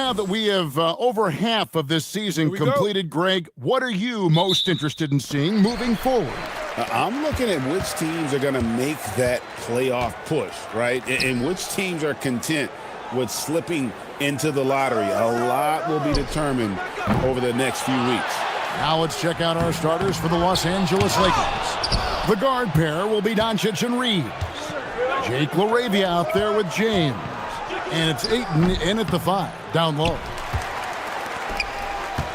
Now that we have over half of this season completed, Greg, what are you most interested in seeing moving forward? I'm looking at which teams are going to make that playoff push, right? And which teams are content with slipping into the lottery. A lot will be determined over the next few weeks. Now let's check out our starters for the Los Angeles Lakers. The guard pair will be Doncic and Reeves. Jake LaRavia out there with James. And it's Ayton in at the 5, down low.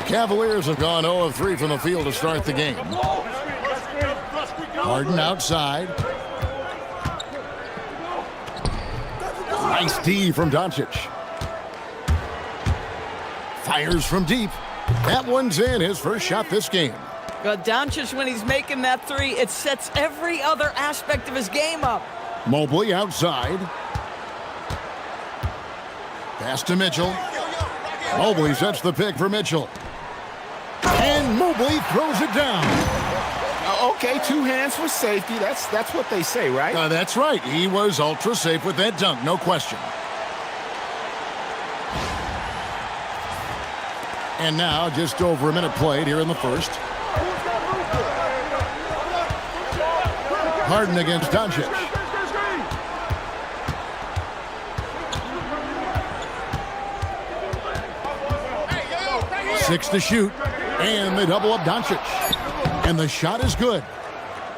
Cavaliers have gone 0 of 3 from the field to start the game. Harden outside. Nice D from Doncic. Fires from deep. That one's in, his first shot this game. Well, Doncic, when he's making that 3, it sets every other aspect of his game up. Mobley outside. Pass to Mitchell. Mobley sets the pick for Mitchell. And Mobley throws it down. Okay, 2 hands for safety. That's what they say, right? That's right. He was ultra safe with that dunk, no question. And now just over a minute played here in the first. Harden against Doncic. Six to shoot, and they double up Doncic. And the shot is good.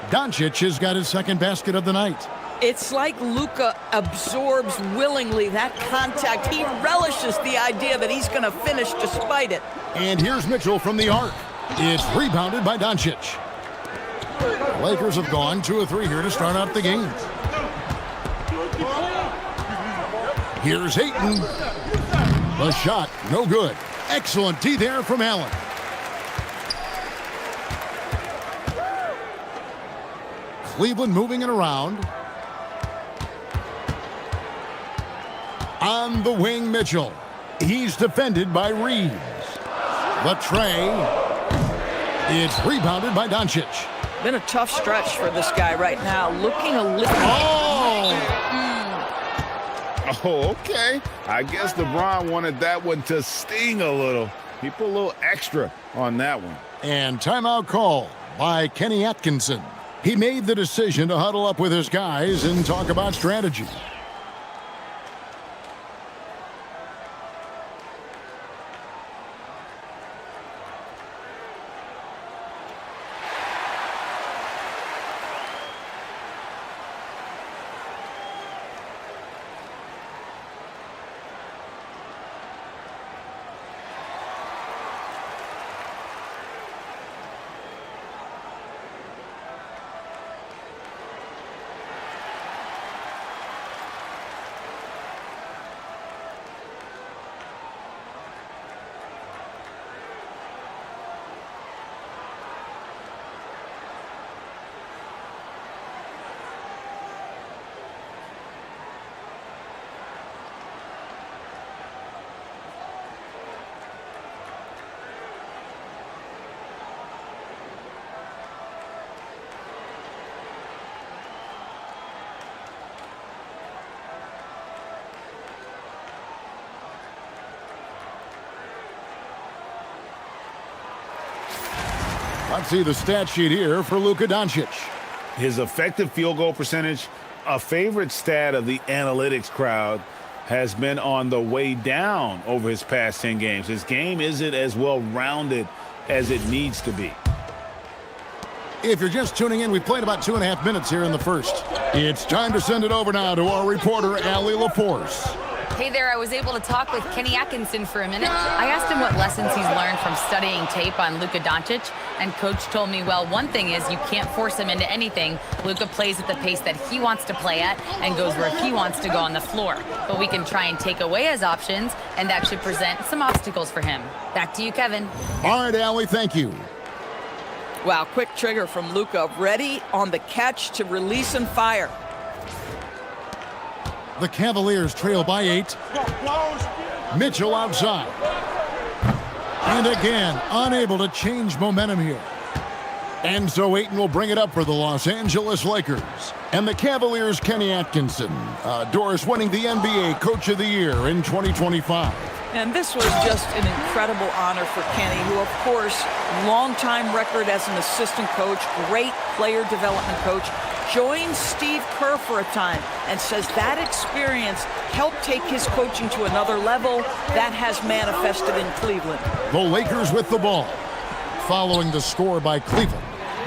Doncic has got his second basket of the night. It's like Luka absorbs willingly that contact. He relishes the idea that he's going to finish despite it. And here's Mitchell from the arc. It's rebounded by Doncic. The Lakers have gone 2 of 3 here to start out the game. Here's Ayton. The shot, no good. Excellent D there from Allen. Cleveland moving it around. On the wing, Mitchell. He's defended by Reeves. The tray. It's rebounded by Doncic. Been a tough stretch for this guy right now. Looking a little... Oh, okay. I guess LeBron wanted that one to sting a little. He put a little extra on that one. And timeout call by Kenny Atkinson. He made the decision to huddle up with his guys and talk about strategy. Let's see the stat sheet here for Luka Doncic. His effective field goal percentage, a favorite stat of the analytics crowd, has been on the way down over his past 10 games. His game isn't as well-rounded as it needs to be. If you're just tuning in, we played about 2.5 minutes here in the first. It's time to send it over now to our reporter, Allie LaForce. Hey there, I was able to talk with Kenny Atkinson for a minute. I asked him what lessons he's learned from studying tape on Luka Doncic, and Coach told me, well, one thing is you can't force him into anything. Luka plays at the pace that he wants to play at and goes where he wants to go on the floor. But we can try and take away his options, and that should present some obstacles for him. Back to you, Kevin. All right, Allie, thank you. Wow, quick trigger from Luka. Ready on the catch to release and fire. The Cavaliers trail by 8. Mitchell outside. And again, unable to change momentum here. And so Ayton will bring it up for the Los Angeles Lakers. And the Cavaliers' Kenny Atkinson. Doris winning the NBA Coach of the Year in 2025. And this was just an incredible honor for Kenny, who, of course, long-time record as an assistant coach, great player development coach, joined Steve Kerr for a time and says that experience helped take his coaching to another level. That has manifested in Cleveland. The Lakers with the ball. Following the score by Cleveland.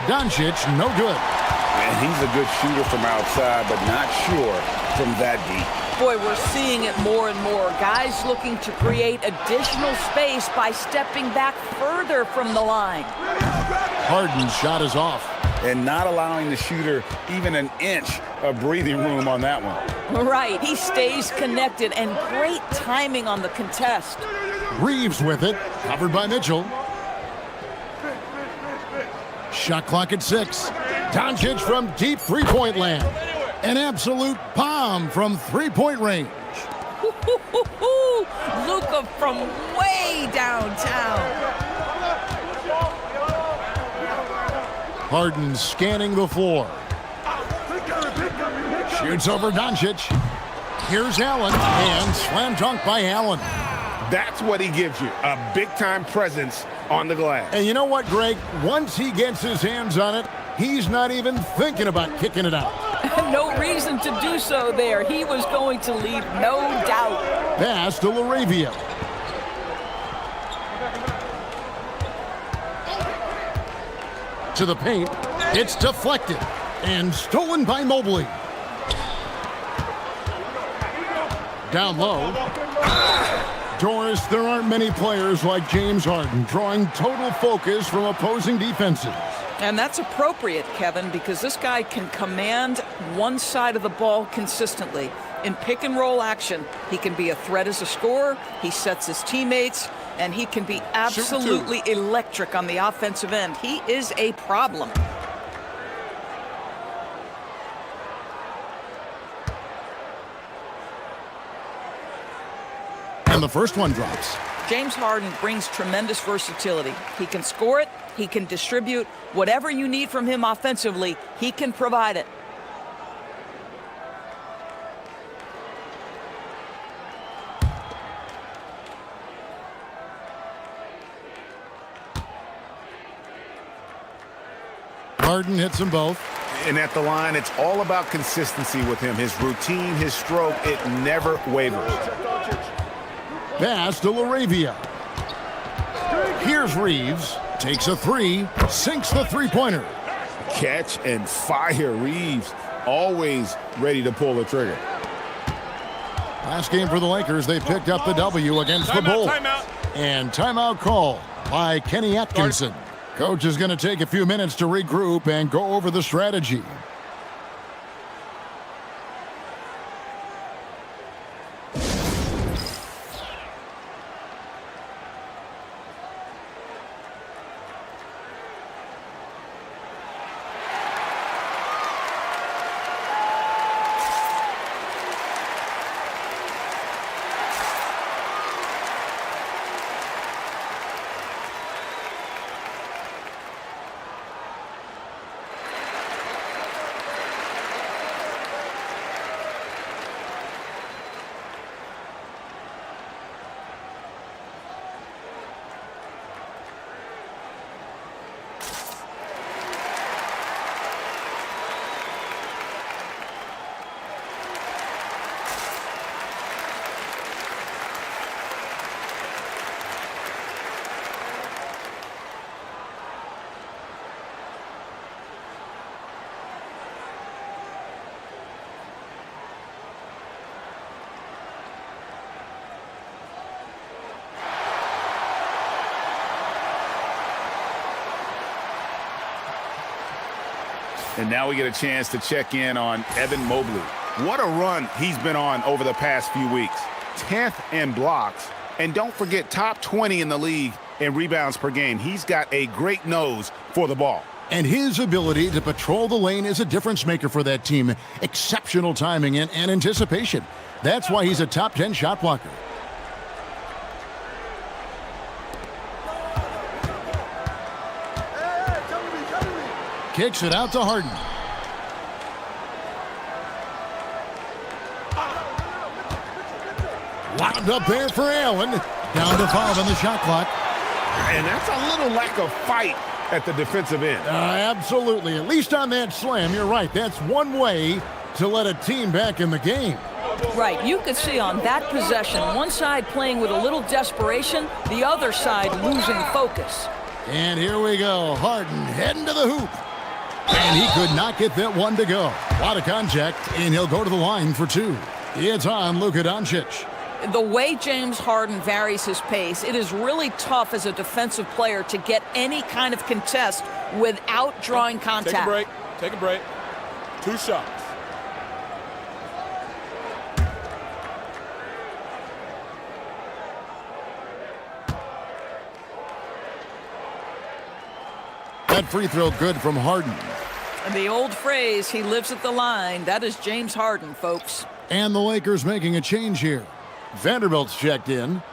Doncic, no good. And he's a good shooter from outside, but not sure from that deep. Boy, we're seeing it more and more. Guys looking to create additional space by stepping back further from the line. Harden's shot is off. And not allowing the shooter even an inch of breathing room on that one. Right, he stays connected, and great timing on the contest. Reeves with it, covered by Mitchell. Shot clock at 6. Doncic from deep three-point land. An absolute bomb from three-point range. Luka from way downtown. Harden scanning the floor. Shoots over Doncic. Here's Allen, and slam dunk by Allen. That's what he gives you, a big-time presence on the glass. And you know what, Greg? Once he gets his hands on it, he's not even thinking about kicking it out. No reason to do so there. He was going to leave, no doubt. Pass to LaRavia. To the paint. It's deflected and stolen by Mobley. Down low. Doris, there aren't many players like James Harden drawing total focus from opposing defenses. And that's appropriate, Kevin, because this guy can command one side of the ball consistently. In pick-and-roll action, he can be a threat as a scorer, he sets his teammates, and he can be absolutely electric on the offensive end. He is a problem. And the first one drops. James Harden brings tremendous versatility. He can score it, he can distribute. Whatever you need from him offensively, he can provide it. Harden hits them both. And at the line, it's all about consistency with him. His routine, his stroke, it never wavers. Pass to LaRavia. Here's Reeves. Takes a three. Sinks the three-pointer. Catch and fire. Reeves always ready to pull the trigger. Last game for the Lakers, they picked up the W against the Bulls. And timeout call by Kenny Atkinson. Coach is going to take a few minutes to regroup and go over the strategy. And now we get a chance to check in on Evan Mobley. What a run he's been on over the past few weeks. 10th in blocks. And don't forget, top 20 in the league in rebounds per game. He's got a great nose for the ball. And his ability to patrol the lane is a difference maker for that team. Exceptional timing and anticipation. That's why he's a top 10 shot blocker. kicks it out to Harden. Wound up there for Allen. Down to 5 on the shot clock. And that's a little lack of fight at the defensive end. Absolutely. At least on that slam, you're right. That's one way to let a team back in the game. Right. You could see on that possession, one side playing with a little desperation, the other side losing focus. And here we go. Harden heading to the hoop. And he could not get that one to go. A lot of contact, and he'll go to the line for 2. It's on Luka Doncic. The way James Harden varies his pace, it is really tough as a defensive player to get any kind of contest without drawing contact. Take a break. Take a break. 2 shots. That free throw good from Harden. And the old phrase, he lives at the line, that is James Harden, folks. And the Lakers making a change here. Vanderbilt's checked in.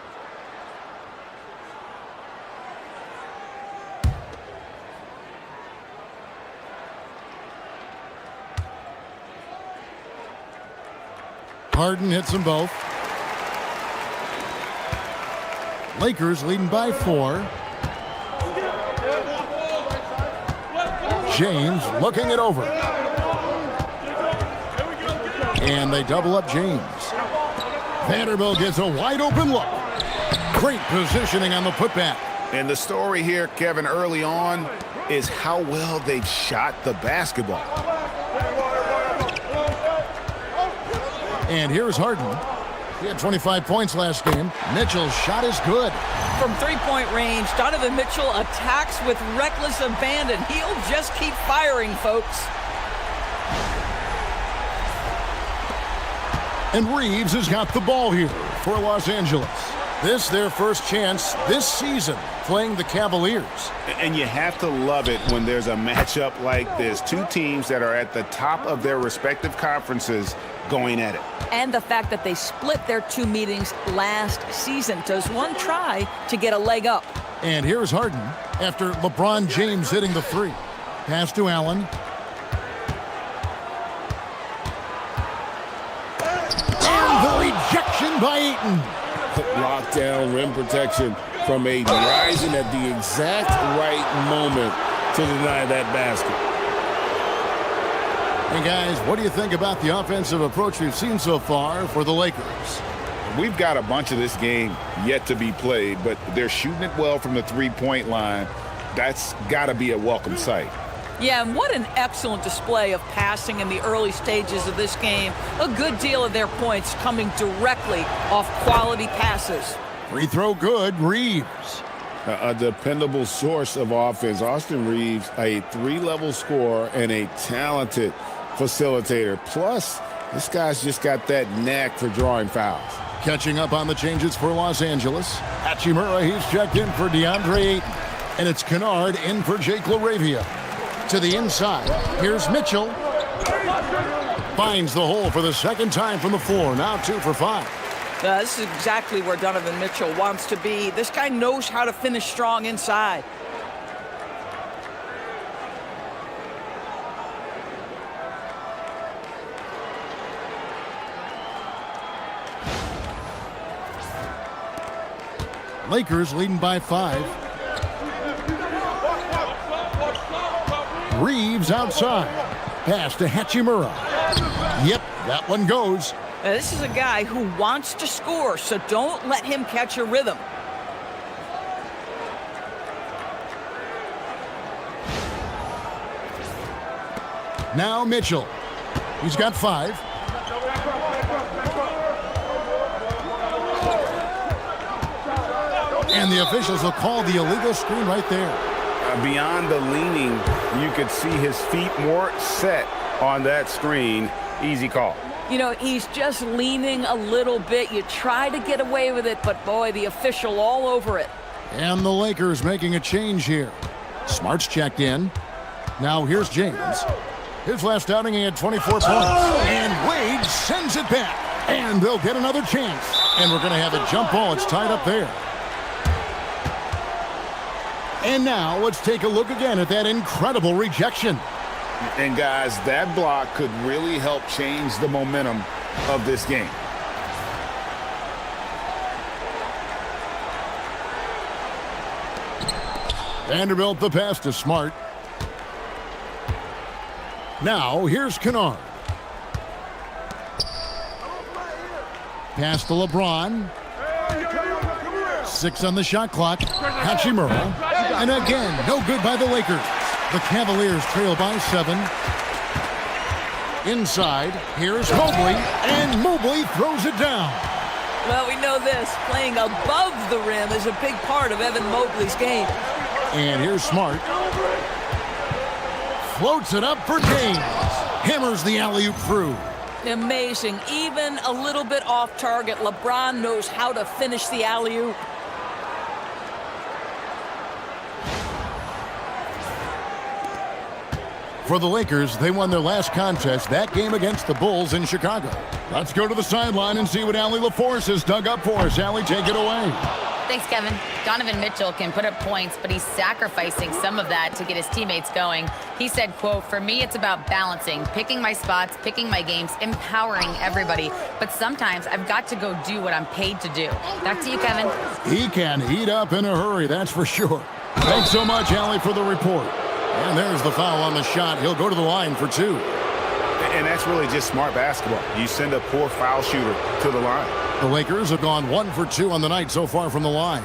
Harden hits them both. Lakers leading by 4. James looking it over. And they double up James. Vanderbilt gets a wide open look. Great positioning on the putback. And the story here, Kevin, early on is how well they've shot the basketball. And here's Harden. He had 25 points last game. Mitchell's shot is good. From three-point range, Donovan Mitchell attacks with reckless abandon. He'll just keep firing, folks. And Reeves has got the ball here for Los Angeles. This their first chance this season playing the Cavaliers. And you have to love it when there's a matchup like this. 2 teams that are at the top of their respective conferences going at it. And the fact that they split their 2 meetings last season. Does one try to get a leg up? And here's Harden after LeBron James hitting the 3. Pass to Allen. And the rejection by Ayton. Lockdown rim protection from Aiden, rising at the exact right moment to deny that basket. Hey guys, what do you think about the offensive approach we've seen so far for the Lakers? We've got a bunch of this game yet to be played, but they're shooting it well from the 3-point line. That's got to be a welcome sight. Yeah, and what an excellent display of passing in the early stages of this game. A good deal of their points coming directly off quality passes. Free throw good, Reeves. A dependable source of offense. Austin Reeves, a 3-level scorer and a talented facilitator. Plus, this guy's just got that knack for drawing fouls. Catching up on the changes for Los Angeles. Hachimura, he's checked in for DeAndre Ayton. And it's Kennard in for Jake LaRavia. To the inside. Here's Mitchell. Finds the hole for the second time from the floor. Now 2 for 5. This is exactly where Donovan Mitchell wants to be. This guy knows how to finish strong inside. Lakers leading by 5. Reeves outside. Pass to Hachimura. Yep, that one goes. This is a guy who wants to score, so don't let him catch a rhythm. Now Mitchell. He's got 5. And the officials will call the illegal screen right there. Beyond the leaning, you could see his feet more set on that screen. Easy call. You know, he's just leaning a little bit. You try to get away with it, but boy, the official all over it. And the Lakers making a change here. Smart's checked in. Now here's James. His last outing, he had 24 points. And Wade sends it back. And they'll get another chance. And we're going to have a jump ball. It's tied up there. And now let's take a look again at that incredible rejection. And guys, that block could really help change the momentum of this game. Vanderbilt the pass to Smart. Now here's Kennard. Pass to LeBron. 6 on the shot clock. Hachimura. And again, no good by the Lakers. The Cavaliers trail by 7. Inside, here's Mobley. And Mobley throws it down. Well, we know this. Playing above the rim is a big part of Evan Mobley's game. And here's Smart. Floats it up for James. Hammers the alley-oop through. Amazing. Even a little bit off target, LeBron knows how to finish the alley-oop. For the Lakers, they won their last contest, that game against the Bulls in Chicago. Let's go to the sideline and see what Allie LaForce has dug up for us. Allie, take it away. Thanks, Kevin. Donovan Mitchell can put up points, but he's sacrificing some of that to get his teammates going. He said, quote, "For me, it's about balancing, picking my spots, picking my games, empowering everybody. But sometimes I've got to go do what I'm paid to do." Back to you, Kevin. He can heat up in a hurry, that's for sure. Thanks so much, Allie, for the report. And there's the foul on the shot. He'll go to the line for 2. And that's really just smart basketball. You send a poor foul shooter to the line. The Lakers have gone 1 for 2 on the night so far from the line.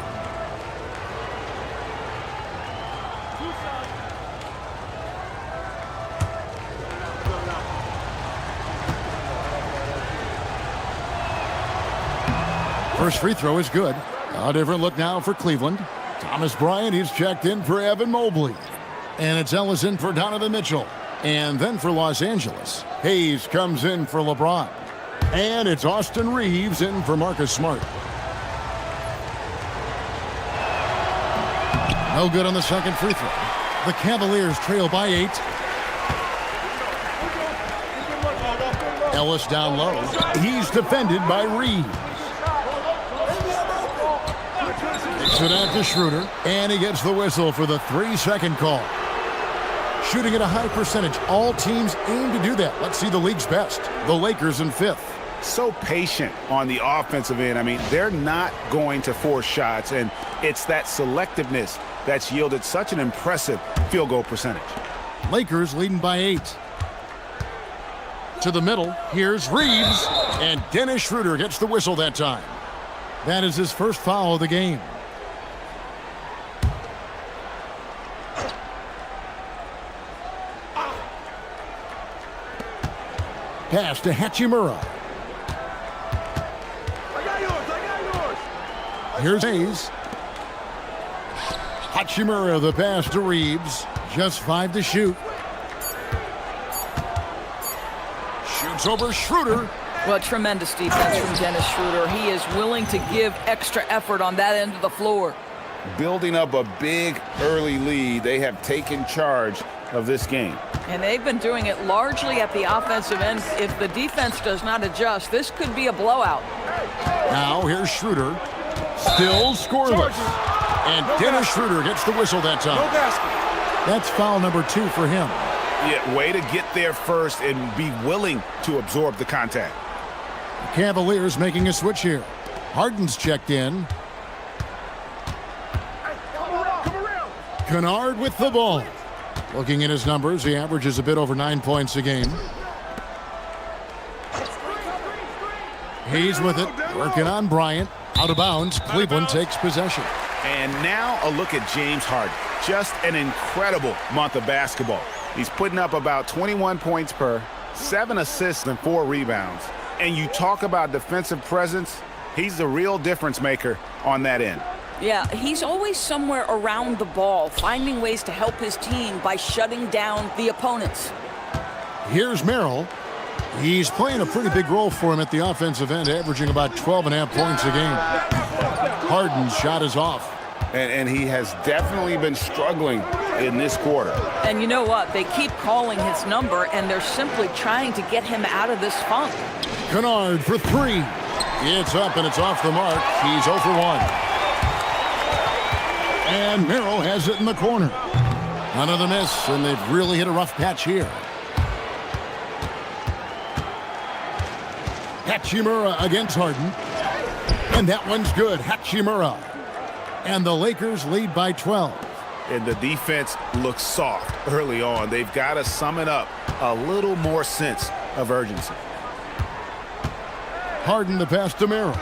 First free throw is good. A different look now for Cleveland. Thomas Bryant, he's checked in for Evan Mobley. And it's Ellis in for Donovan Mitchell. And then for Los Angeles, Hayes comes in for LeBron. And it's Austin Reeves in for Marcus Smart. No good on the second free throw. The Cavaliers trail by 8. Ellis down low. He's defended by Reeves. Takes it out to Schroeder. And he gets the whistle for the 3-second call. Shooting at a high percentage. All teams aim to do that. Let's see the league's best. The Lakers in 5th. So patient on the offensive end. I mean, they're not going to force shots, and it's that selectiveness that's yielded such an impressive field goal percentage. Lakers leading by 8. To the middle, here's Reeves, and Dennis Schroeder gets the whistle that time. That is his first foul of the game. Pass to Hachimura. Here's Hayes. Hachimura, the pass to Reeves. Just 5 to shoot. Shoots over Schroeder. Well, tremendous defense from Dennis Schroeder. He is willing to give extra effort on that end of the floor. Building up a big early lead, they have taken charge of this game. And they've been doing it largely at the offensive end. If the defense does not adjust, this could be a blowout. Now here's Schroeder. Still scoreless. And Dennis Schroeder gets the whistle that time. That's foul number 2 for him. Yeah, way to get there first and be willing to absorb the contact. The Cavaliers making a switch here. Harden's checked in. Kennard with the ball. Looking at his numbers, he averages a bit over 9 points a game. He's with it, working on Bryant. Out of bounds, Cleveland takes possession. And now a look at James Harden. Just an incredible month of basketball. He's putting up about 21 points per, 7 assists and 4 rebounds. And you talk about defensive presence, he's the real difference maker on that end. Yeah, he's always somewhere around the ball, finding ways to help his team by shutting down the opponents. Here's Merrill. He's playing a pretty big role for him at the offensive end, averaging about 12.5 points a game. Harden's shot is off. And he has definitely been struggling in this quarter. And you know what? They keep calling his number, and they're simply trying to get him out of this funk. Kennard for 3. It's up and it's off the mark. He's 0 for 1. And Merrill has it in the corner. Another miss, and they've really hit a rough patch here. Hachimura against Harden. And that one's good. Hachimura. And the Lakers lead by 12. And the defense looks soft early on. They've got to sum it up. A little more sense of urgency. Harden the pass to Merrill.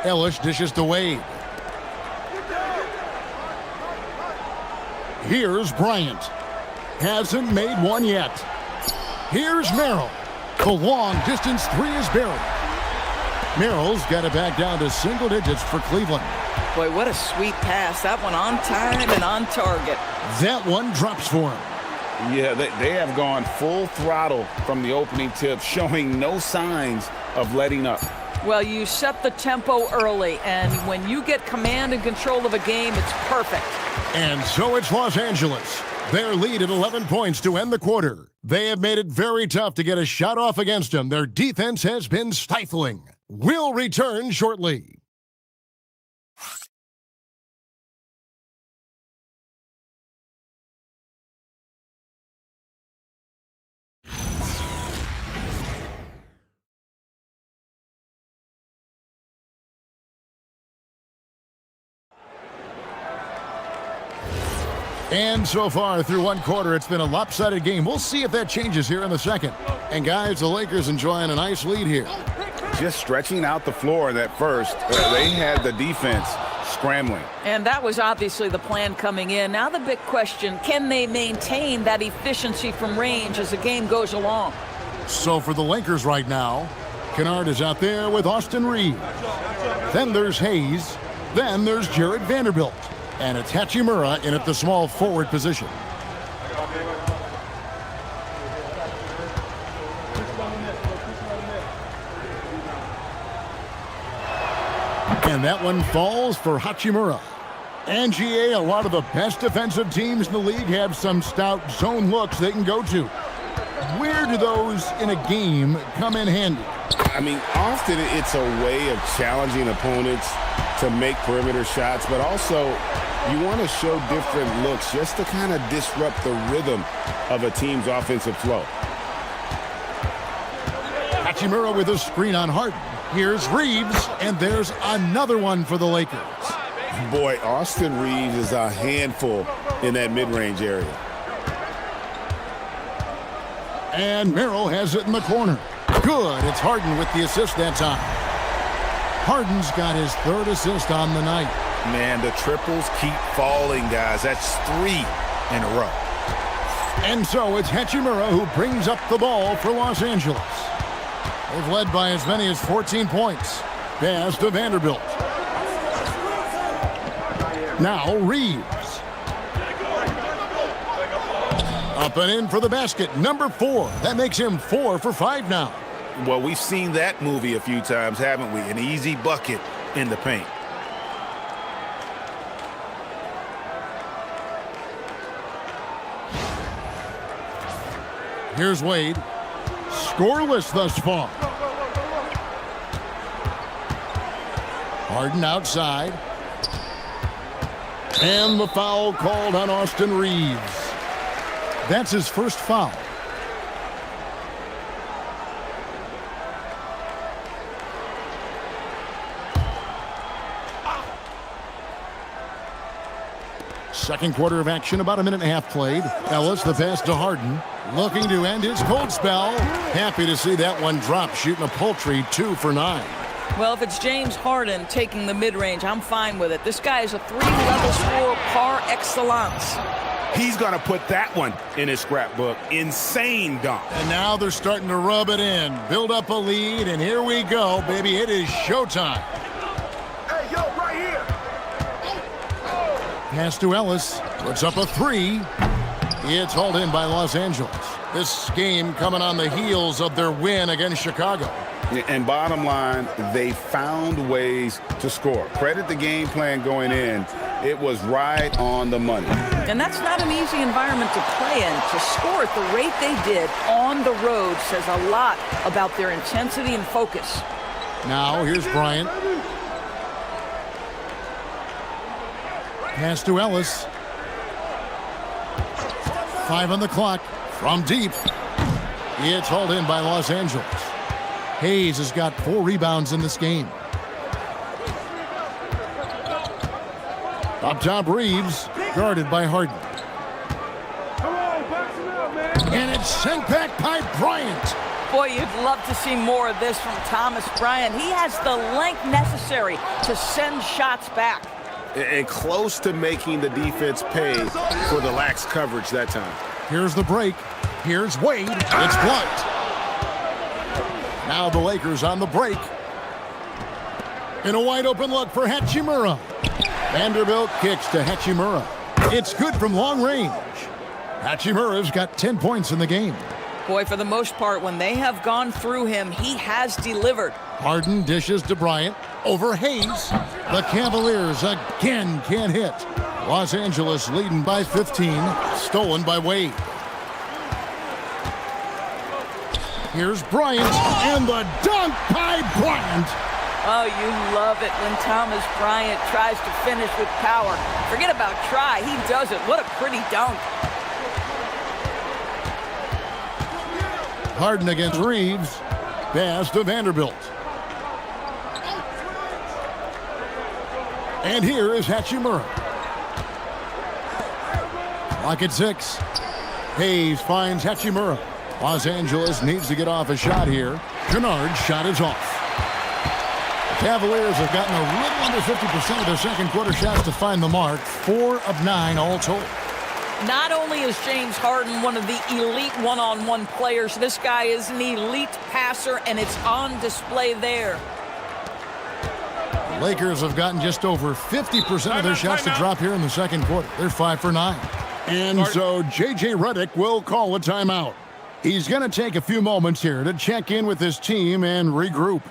Ellis dishes to Wade. Here's Bryant. Hasn't made one yet. Here's Merrill. The long distance three is buried. Merrill's got it back down to single digits for Cleveland. Boy, what a sweet pass. That one on time and on target. That one drops for him. Yeah, they have gone full throttle from the opening tip, showing no signs of letting up. Well, you set the tempo early, and when you get command and control of a game, it's perfect. And so it's Los Angeles. Their lead at 11 points to end the quarter. They have made it very tough to get a shot off against them. Their defense has been stifling. We'll return shortly. And so far through one quarter, it's been a lopsided game. We'll see if that changes here in the second. And guys, the Lakers enjoying a nice lead here. Just stretching out the floor in that first. They had the defense scrambling. And that was obviously the plan coming in. Now the big question, can they maintain that efficiency from range as the game goes along? So for the Lakers right now, Kennard is out there with Austin Reeves. Then there's Hayes. Then there's Jared Vanderbilt. And it's Hachimura in at the small forward position. And that one falls for Hachimura. NGA, a lot of the best defensive teams in the league have some stout zone looks they can go to. Where do those in a game come in handy? I mean, often it's a way of challenging opponents to make perimeter shots, but also you want to show different looks just to kind of disrupt the rhythm of a team's offensive flow. Hachimura with a screen on Harden. Here's Reeves, and there's another one for the Lakers. Boy, Austin Reeves is a handful in that mid-range area. And Merrill has it in the corner. Good. It's Harden with the assist that time. Harden's got his third assist on the night. Man, the triples keep falling, guys. That's 3 in a row. And so it's Hachimura who brings up the ball for Los Angeles. They've led by as many as 14 points. Pass to Vanderbilt. Now Reeves. Up and in for the basket, number 4. That makes him 4 for 5 now. Well, we've seen that movie a few times, haven't we? An easy bucket in the paint. Here's Wade. Scoreless thus far. Harden outside. And the foul called on Austin Reeves. That's his first foul. Second quarter of action, about a minute and a half played. Ellis, the pass to Harden. Looking to end his cold spell. Happy to see that one drop, shooting a paltry 2 for 9. Well, if it's James Harden taking the mid-range, I'm fine with it. This guy is a 3-level scorer par excellence. He's going to put that one in his scrapbook. Insane dunk. And now they're starting to rub it in. Build up a lead, and here we go, baby. It is showtime. Hey, yo, right here. Pass to Ellis. Puts up a 3. It's hauled in by Los Angeles. This game coming on the heels of their win against Chicago. And bottom line, they found ways to score. Credit the game plan going in. It was right on the money. And that's not an easy environment to play in. To score at the rate they did on the road says a lot about their intensity and focus. Now here's Bryant. Pass to Ellis. 5 on the clock. From deep. It's hauled in by Los Angeles. Hayes has got 4 rebounds in this game. Up top, Reeves, guarded by Harden. And it's sent back by Bryant. Boy, you'd love to see more of this from Thomas Bryant. He has the length necessary to send shots back. And close to making the defense pay for the lax coverage that time. Here's the break. Here's Wade. It's blocked. Now the Lakers on the break. In a wide open look for Hachimura. Vanderbilt kicks to Hachimura. It's good from long range. Hachimura's got 10 points in the game. Boy, for the most part, when they have gone through him, he has delivered. Harden dishes to Bryant. Over Hayes. The Cavaliers again can't hit. Los Angeles leading by 15. Stolen by Wade. Here's Bryant. And the dunk by Bryant. Oh, you love it when Thomas Bryant tries to finish with power. Forget about try. He does it. What a pretty dunk. Harden against Reeves. Pass to Vanderbilt. And here is Hachimura. Clock at 6. Hayes finds Hachimura. Los Angeles needs to get off a shot here. Kennard's shot is off. The Cavaliers have gotten a little under 50% of their second quarter shots to find the mark. 4 of 9 all told. Not only is James Harden one of the elite one-on-one players, this guy is an elite passer, and it's on display there. The Lakers have gotten just over 50% of their shots to drop here in the second quarter. They're 5 for 9. And so J.J. Redick will call a timeout. He's going to take a few moments here to check in with his team and regroup.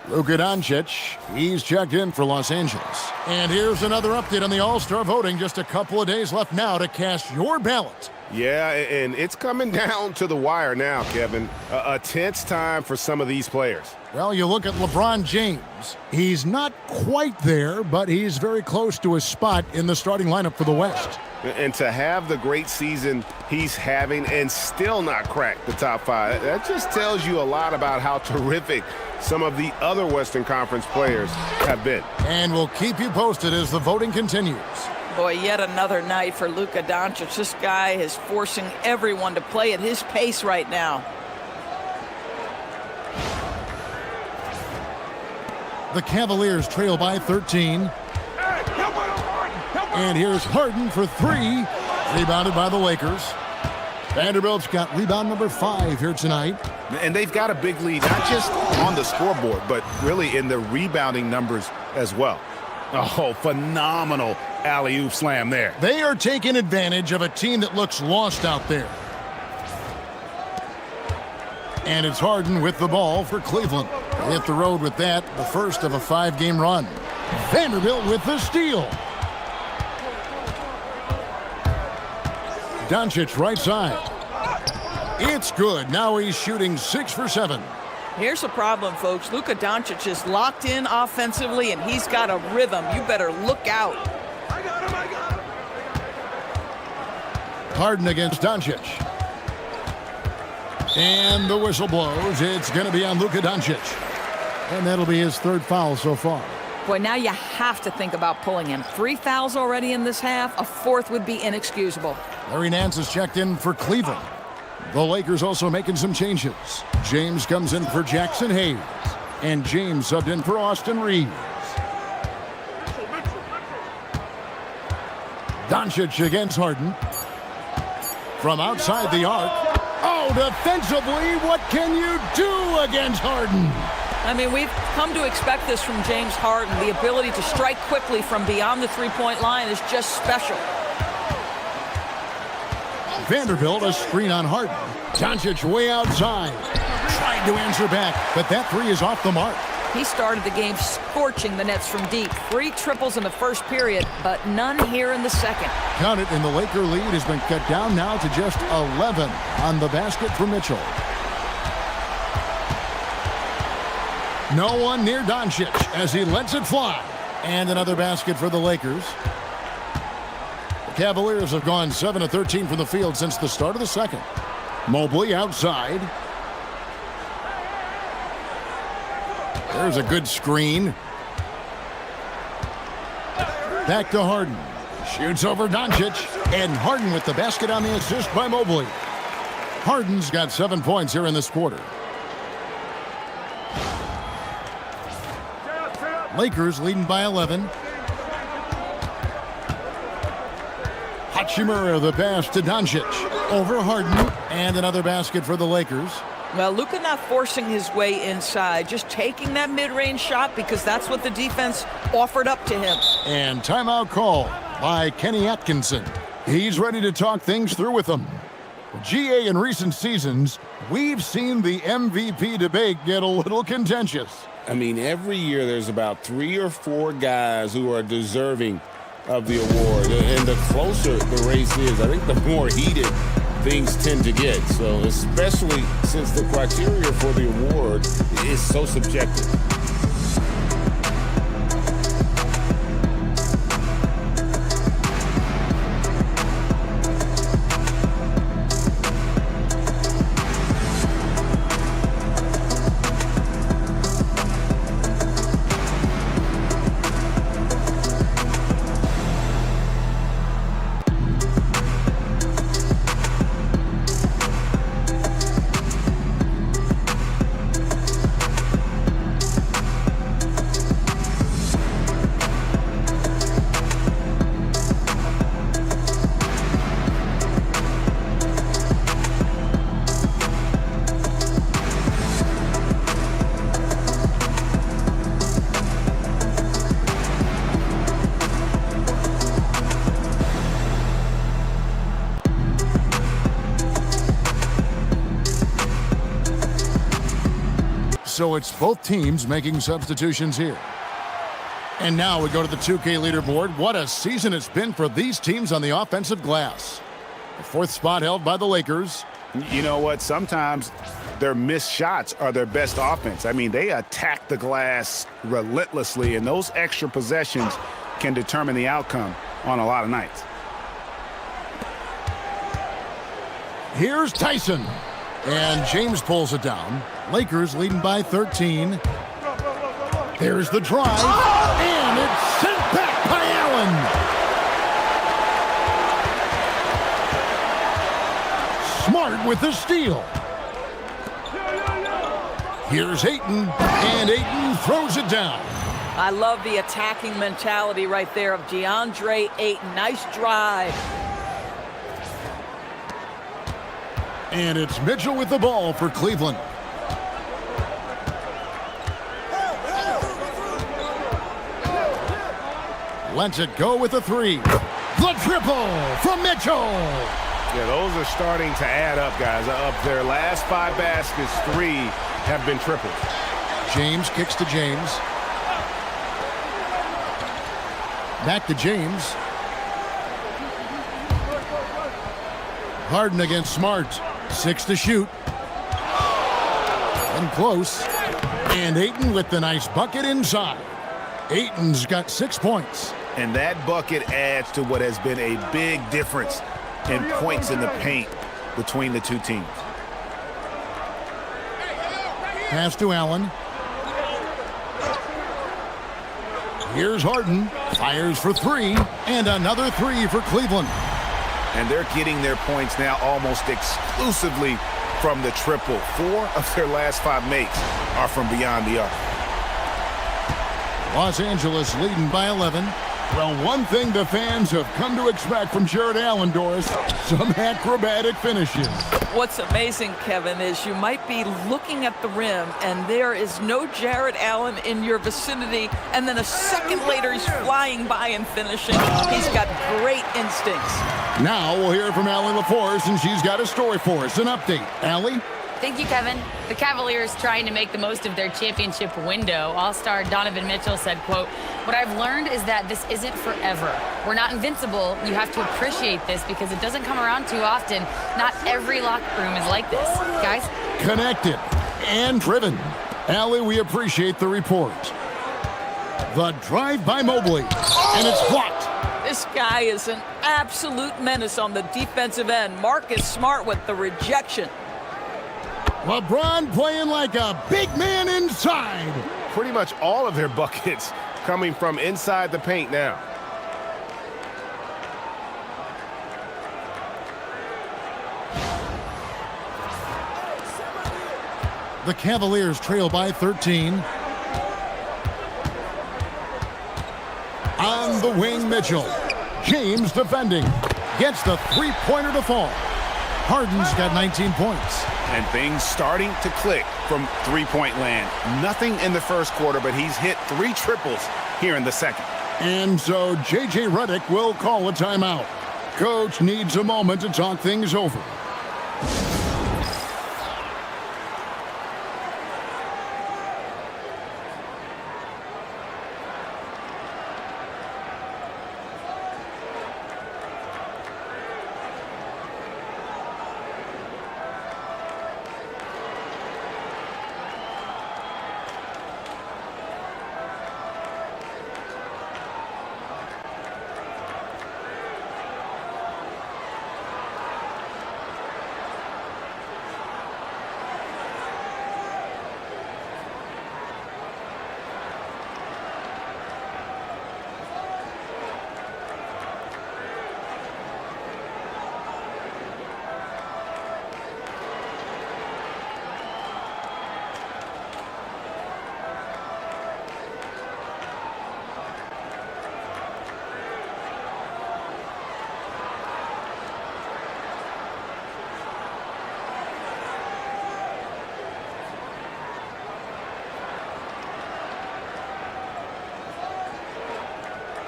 Luka Doncic, he's checked in for Los Angeles. And here's another update on the All-Star voting. Just a couple of days left now to cast your ballot. Yeah, and it's coming down to the wire now, Kevin. A tense time for some of these players. Well, you look at LeBron James. He's not quite there, but he's very close to his spot in the starting lineup for the West. And to have the great season he's having and still not crack the top 5, that just tells you a lot about how terrific some of the other Western Conference players have been. And we'll keep you posted as the voting continues. Boy, yet another night for Luka Doncic. This guy is forcing everyone to play at his pace right now. The Cavaliers trail by 13. And here's Harden for 3. Rebounded by the Lakers. Vanderbilt's got rebound number 5 here tonight. And they've got a big lead, not just on the scoreboard, but really in the rebounding numbers as well. Oh, phenomenal alley-oop slam there. They are taking advantage of a team that looks lost out there. And it's Harden with the ball for Cleveland. They hit the road with that, the first of a 5-game run. Vanderbilt with the steal. Doncic right side. It's good. Now he's shooting 6 for 7. Here's the problem, folks. Luka Doncic is locked in offensively, and he's got a rhythm. You better look out. I got him. Harden against Doncic. And the whistle blows. It's going to be on Luka Doncic. And that'll be his 3rd foul so far. Boy, now you have to think about pulling him. 3 fouls already in this half. A fourth would be inexcusable. Larry Nance is checked in for Cleveland. The Lakers also making some changes. James comes in for Jackson Hayes. And James subbed in for Austin Reeves. Doncic against Harden. From outside the arc. Oh, defensively, what can you do against Harden? I mean, we've come to expect this from James Harden. The ability to strike quickly from beyond the three-point line is just special. Vanderbilt, a screen on Harden. Doncic way outside. Trying to answer back, but that three is off the mark. He started the game scorching the Nets from deep. 3 triples in the first period, but none here in the second. Count it, and the Laker lead has been cut down now to just 11 on the basket for Mitchell. No one near Doncic as he lets it fly. And another basket for the Lakers. The Cavaliers have gone 7 of 13 from the field since the start of the second. Mobley outside. There's a good screen. Back to Harden. Shoots over Doncic. And Harden with the basket on the assist by Mobley. Harden's got 7 points here in this quarter. Lakers leading by 11. Hachimura the pass to Doncic. Over Harden. And another basket for the Lakers. Well, Luka not forcing his way inside, just taking that mid-range shot because that's what the defense offered up to him. And timeout call by Kenny Atkinson. He's ready to talk things through with them. GA, in recent seasons, we've seen the MVP debate get a little contentious. I mean, every year there's about 3 or 4 guys who are deserving of the award. And the closer the race is, I think the more heated things tend to get. So especially since the criteria for the award is so subjective. So it's both teams making substitutions here. And now we go to the 2K leaderboard. What a season it's been for these teams on the offensive glass. The 4th spot held by the Lakers. You know what? Sometimes their missed shots are their best offense. I mean, they attack the glass relentlessly, and those extra possessions can determine the outcome on a lot of nights. Here's Tyson. And James pulls it down. Lakers leading by 13. There's the drive. And it's sent back by Allen. Smart with the steal. Here's Ayton. And Ayton throws it down. I love the attacking mentality right there of DeAndre Ayton. Nice drive. And it's Mitchell with the ball for Cleveland. Lets it go with a 3. The triple from Mitchell. Yeah, those are starting to add up, guys. Of their last 5 baskets, 3 have been triples. James kicks to James. Back to James. Harden against Smart. 6 to shoot. And close. And Ayton with the nice bucket inside. Ayton's got 6 points. And that bucket adds to what has been a big difference in points in the paint between the two teams. Pass to Allen. Here's Harden. Fires for three. And another three for Cleveland. And they're getting their points now almost exclusively from the triple. 4 of their last 5 makes are from beyond the arc. Los Angeles leading by 11. Well, one thing the fans have come to expect from Jared Allen, Doris, some acrobatic finishes. What's amazing, Kevin, is you might be looking at the rim and there is no Jared Allen in your vicinity, and then a second later he's flying by and finishing. He's got great instincts. Now we'll hear from Allie LaForce, and she's got a story for us. An update. Allie? Thank you, Kevin. The Cavaliers trying to make the most of their championship window. All-star Donovan Mitchell said, quote, "What I've learned is that this isn't forever. We're not invincible. You have to appreciate this because it doesn't come around too often. Not every locker room is like this." Guys? Connected and driven. Allie, we appreciate the report. The drive by Mobley, and it's blocked. This guy is an absolute menace on the defensive end. Marcus Smart with the rejection. LeBron playing like a big man inside. Pretty much all of their buckets coming from inside the paint now. The Cavaliers trail by 13. On the wing, Mitchell. James defending. Gets the three-pointer to fall. Harden's got 19 points. And things starting to click from three-point land. Nothing in the first quarter, but he's hit 3 triples here in the second. And so J.J. Redick will call a timeout. Coach needs a moment to talk things over.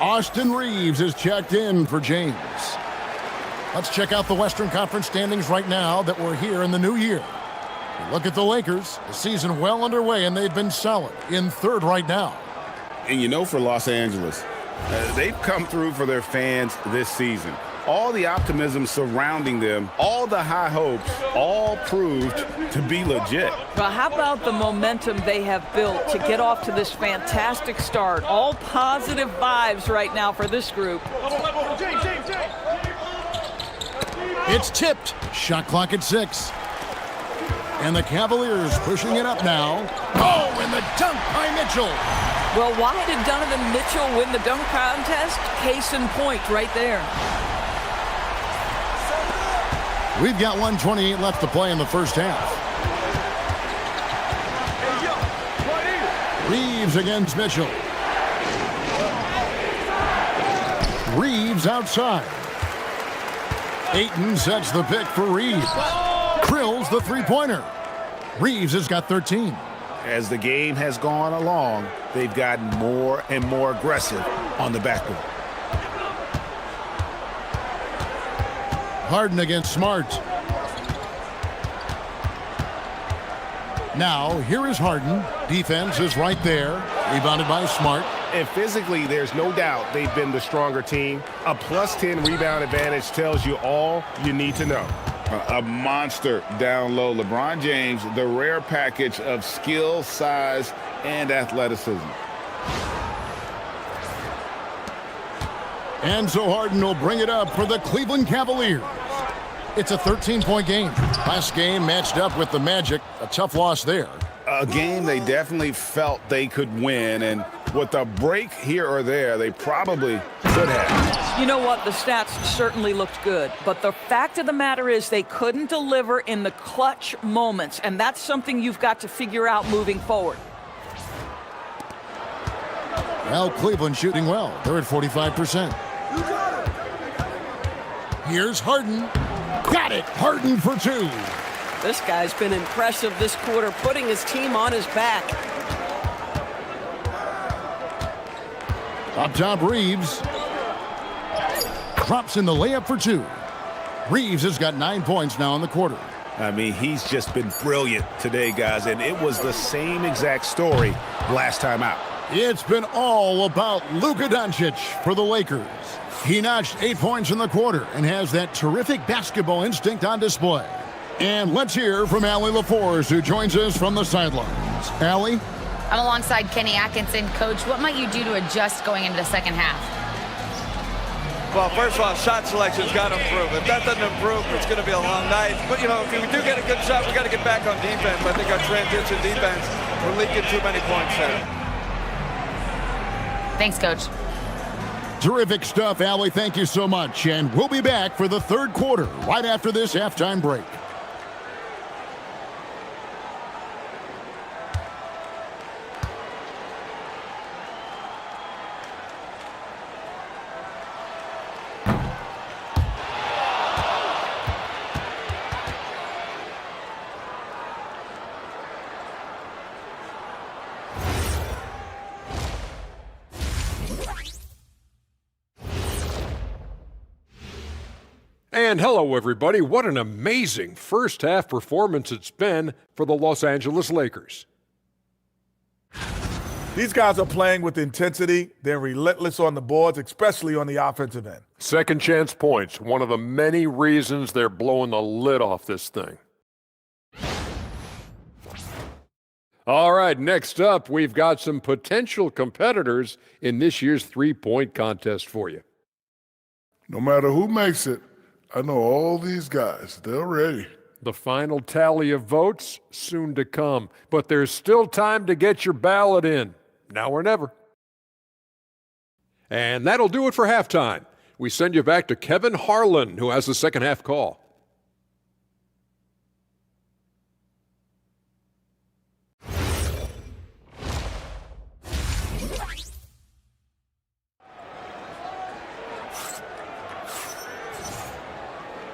Austin Reeves is checked in for James. Let's check out the Western Conference standings right now that we're here in the new year. We look at the Lakers, the season well underway, and they've been solid in third right now. And you know, for Los Angeles, they've come through for their fans this season. All the optimism surrounding them, all the high hopes, all proved to be legit. But how about the momentum they have built to get off to this fantastic start? All positive vibes right now for this group. It's tipped. Shot clock at 6. And the Cavaliers pushing it up now. Oh, and the dunk by Mitchell. Well, why did Donovan Mitchell win the dunk contest? Case in point right there. We've got 1:28 left to play in the first half. Reeves against Mitchell. Reeves outside. Ayton sets the pick for Reeves. Drills the three-pointer. Reeves has got 13. As the game has gone along, they've gotten more and more aggressive on the backcourt. Harden against Smart. Now, here is Harden. Defense is right there. Rebounded by Smart. And physically, there's no doubt they've been the stronger team. A +10 rebound advantage tells you all you need to know. A monster down low. LeBron James, the rare package of skill, size, and athleticism. And so Harden will bring it up for the Cleveland Cavaliers. It's a 13-point game. Last game matched up with the Magic. A tough loss there. A game they definitely felt they could win, and With a break here or there, they probably could have. You know what? The stats certainly looked good, but the fact of the matter is they couldn't deliver in the clutch moments, and that's something you've got to figure out moving forward. Well, Cleveland shooting well. They're at 45%. Here's Harden. Got it. Harden for two. This guy's been impressive this quarter, putting his team on his back. Up top, Reeves. Drops in the layup for two. Reeves has got 9 points now in the quarter. I mean, he's just been brilliant today, guys, and it was the same exact story last time out. It's been all about Luka Doncic for the Lakers. He notched 8 points in the quarter and has that terrific basketball instinct on display. And let's hear from Allie LaForce, who joins us from the sidelines. Allie? I'm alongside Kenny Atkinson. Coach, what might you do to adjust going into the second half? Well, first of all, shot selection's got to improve. If that doesn't improve, it's going to be a long night. But, you know, if we do get a good shot, we got to get back on defense. I think our transition defense, we're leaking too many points there. Thanks, Coach. Terrific stuff, Allie. Thank you so much. And we'll be back for the third quarter right after this halftime break. And hello, everybody. What an amazing first half performance it's been for the Los Angeles Lakers. These guys are playing with intensity. They're relentless on the boards, especially on the offensive end. Second chance points, one of the many reasons they're blowing the lid off this thing. All right, next up, we've got some potential competitors in this year's three-point contest for you. No matter who makes it, I know all these guys. They're ready. The final tally of votes soon to come, but there's still time to get your ballot in. Now or never. And that'll do it for halftime. We send you back to Kevin Harlan, who has the second half call.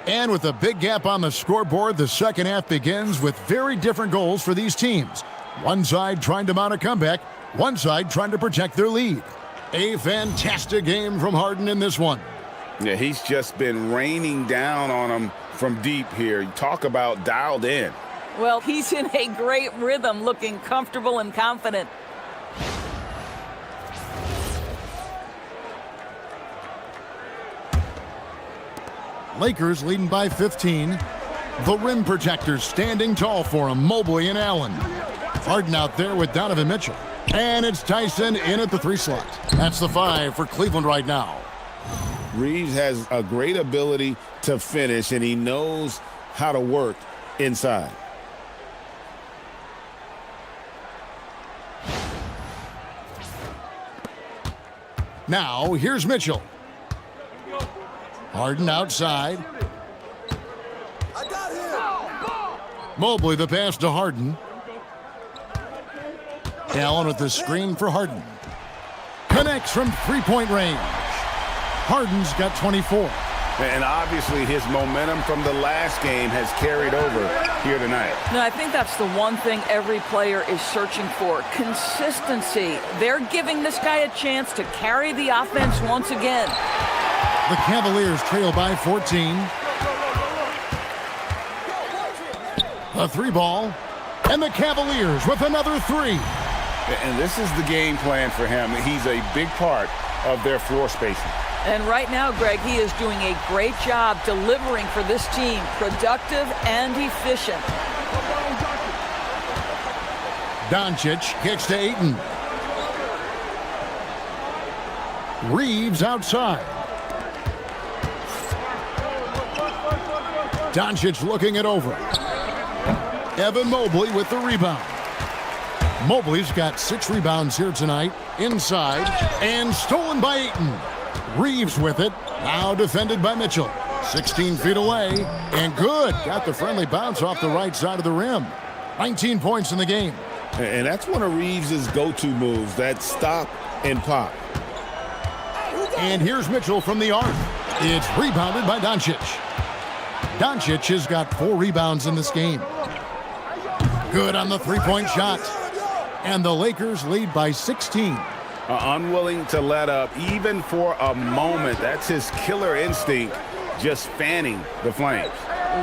And with a big gap on the scoreboard, the second half begins with very different goals for these teams. One side trying to mount a comeback, one side trying to protect their lead. A fantastic game from Harden in this one. Yeah, he's just been raining down on them from deep here. You talk about dialed in. Well, he's in a great rhythm, looking comfortable and confident. Lakers leading by 15. The rim protectors standing tall for him, Mobley and Allen. Harden out there with Donovan Mitchell. And it's Tyson in at the three slot. That's the 5 for Cleveland right now. Reeves has a great ability to finish, and he knows how to work inside. Now, here's Mitchell. Harden outside. Mobley the pass to Harden. Allen with the screen for Harden. Connects from three-point range. Harden's got 24. And obviously his momentum from the last game has carried over here tonight. No, I think that's the one thing every player is searching for, consistency. They're giving this guy a chance to carry the offense once again. The Cavaliers trail by 14. A three ball. And the Cavaliers with another three. And this is the game plan for him. He's a big part of their floor spacing. And right now, Greg, he is doing a great job delivering for this team, productive and efficient. Doncic kicks to Ayton. Reeves outside. Doncic looking it over. Evan Mobley with the rebound. Mobley's got 6 rebounds here tonight. Inside, and stolen by Ayton. Reeves with it, now defended by Mitchell. 16 feet away, and good. Got the friendly bounce off the right side of the rim. 19 points in the game. And that's one of Reeves' go-to moves, that stop and pop. And here's Mitchell from the arc. It's rebounded by Doncic. Doncic has got 4 rebounds in this game. Good on the three-point shot. And the Lakers lead by 16. Unwilling to let up even for a moment. That's his killer instinct, just fanning the flames.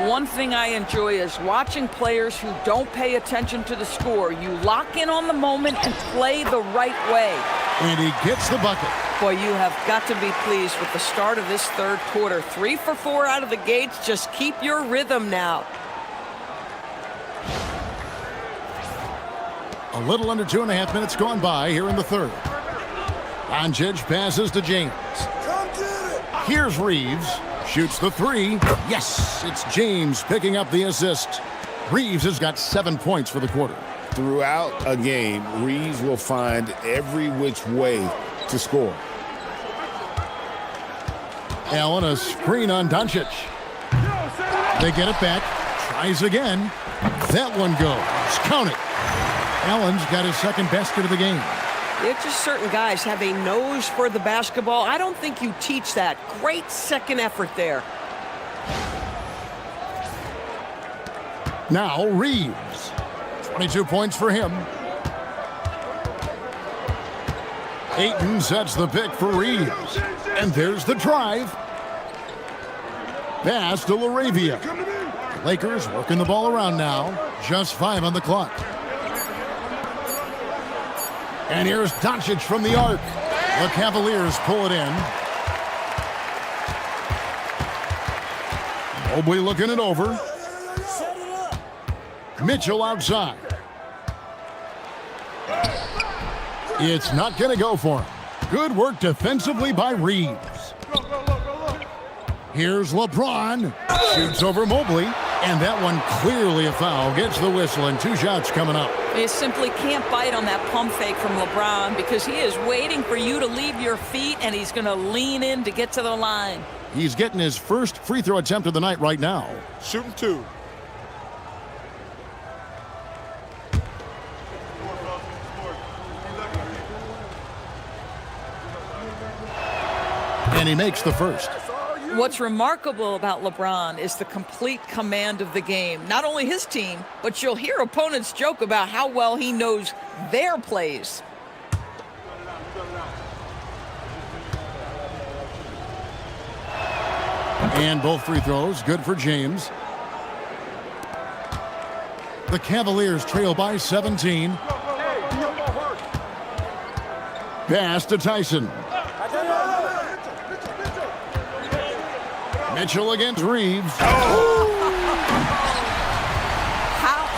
One thing I enjoy is watching players who don't pay attention to the score. You lock in on the moment and play the right way. And he gets the bucket. Boy, you have got to be pleased with the start of this third quarter. 3 for 4 out of the gates. Just keep your rhythm now. A little under 2.5 minutes gone by here in the third. Doncic passes to James. Here's Reeves. Shoots the 3. Yes, it's James picking up the assist. Reeves has got 7 points for the quarter. Throughout a game, Reeves will find every which way to score. Allen, a screen on Doncic. They get it back. Tries again. That one goes. Count it. Allen's got his second basket of the game. It's just certain guys have a nose for the basketball. I don't think you teach that. Great second effort there. Now Reeves. 22 points for him. Ayton sets the pick for Reeves. And there's the drive. Pass to LaRavia. Lakers working the ball around now. Just 5 on the clock. And here's Doncic from the arc. The Cavaliers pull it in. Mobley looking it over. Mitchell outside. It's not going to go for him. Good work defensively by Reeves. Here's LeBron. Shoots over Mobley. And that one clearly a foul. Gets the whistle and 2 shots coming up. You simply can't bite on that pump fake from LeBron because he is waiting for you to leave your feet, and he's going to lean in to get to the line. He's getting his first free throw attempt of the night right now. Shooting 2. And he makes the first. What's remarkable about LeBron is the complete command of the game. Not only his team, but you'll hear opponents joke about how well he knows their plays. And both free throws good for James. The Cavaliers trail by 17. Pass to Tyson. Mitchell against Reeves. How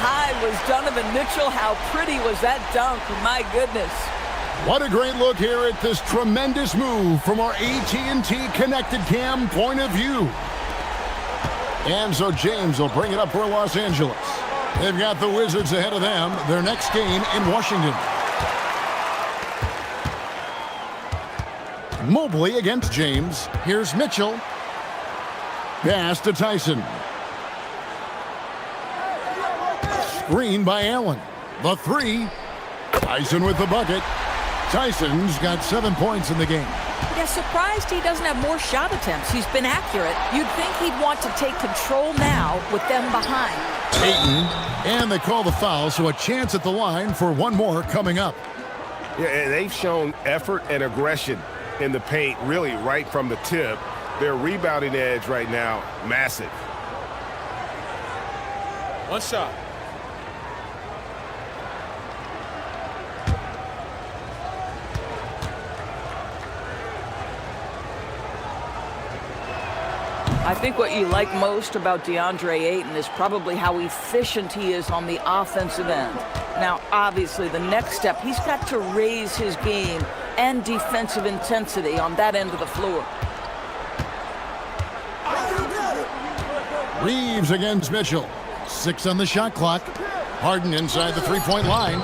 high was Donovan Mitchell? How pretty was that dunk? My goodness. What a great look here at this tremendous move from our AT&T Connected Cam point of view. And so James will bring it up for Los Angeles. They've got the Wizards ahead of them. Their next game in Washington. Mobley against James. Here's Mitchell. Pass to Tyson. Screen by Allen. The 3. Tyson with the bucket. Tyson's got 7 points in the game. Yeah, surprised he doesn't have more shot attempts. He's been accurate. You'd think he'd want to take control now with them behind. Ayton, and they call the foul, so a chance at the line for one more coming up. Yeah, they've shown effort and aggression in the paint, really right from the tip. Their rebounding edge right now, massive. One shot. I think what you like most about DeAndre Ayton is probably how efficient he is on the offensive end. Now, obviously, the next step, he's got to raise his game and defensive intensity on that end of the floor. Reeves against Mitchell. 6 on the shot clock. Harden inside the three-point line.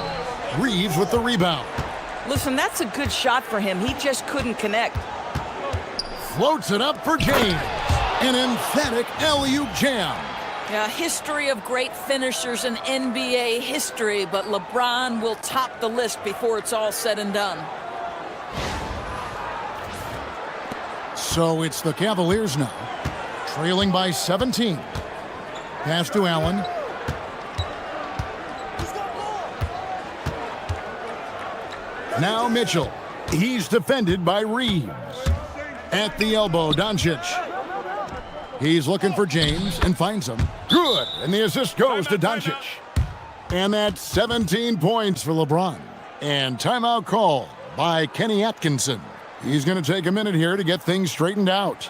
Reeves with the rebound. Listen, that's a good shot for him. He just couldn't connect. Floats it up for James. An emphatic alley-oop jam. Yeah, history of great finishers in NBA history, but LeBron will top the list before it's all said and done. So it's the Cavaliers now, trailing by 17. Pass to Allen. Now Mitchell. He's defended by Reeves. At the elbow, Doncic. He's looking for James and finds him. Good, and the assist goes to Doncic. And that's 17 points for LeBron. And timeout call by Kenny Atkinson. He's going to take a minute here to get things straightened out.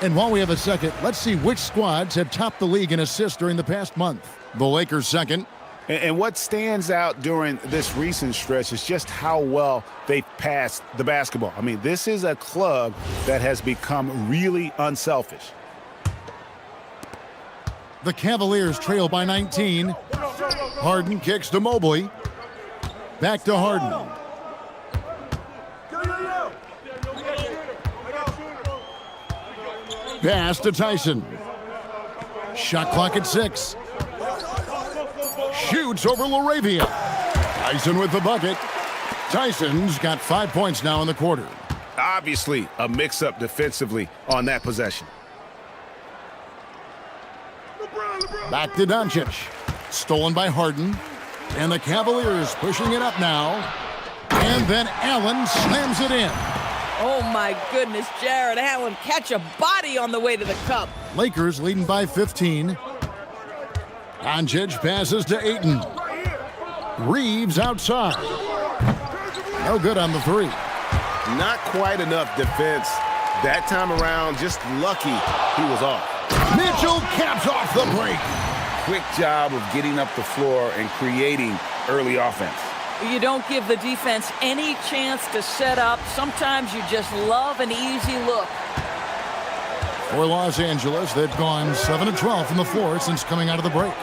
And while we have a second, let's see which squads have topped the league in assists during the past month. The Lakers second. And what stands out during this recent stretch is just how well they passed the basketball. I mean, this is a club that has become really unselfish. The Cavaliers trail by 19. Harden kicks to Mobley. Back to Harden. Pass to Tyson. Shot clock at 6. Shoots over LaRavia. Tyson with the bucket. Tyson's got 5 points now in the quarter. Obviously, a mix-up defensively on that possession. Back to Doncic. Stolen by Harden. And the Cavaliers pushing it up now. And then Allen slams it in. Oh, my goodness, Jared Allen catch a body on the way to the cup. Lakers leading by 15. Doncic passes to Ayton. Reeves outside. No good on the three. Not quite enough defense. That time around, just lucky he was off. Mitchell caps off the break. Quick job of getting up the floor and creating early offense. You don't give the defense any chance to set up. Sometimes you just love an easy look. For Los Angeles, they've gone 7-12 from the floor since coming out of the break.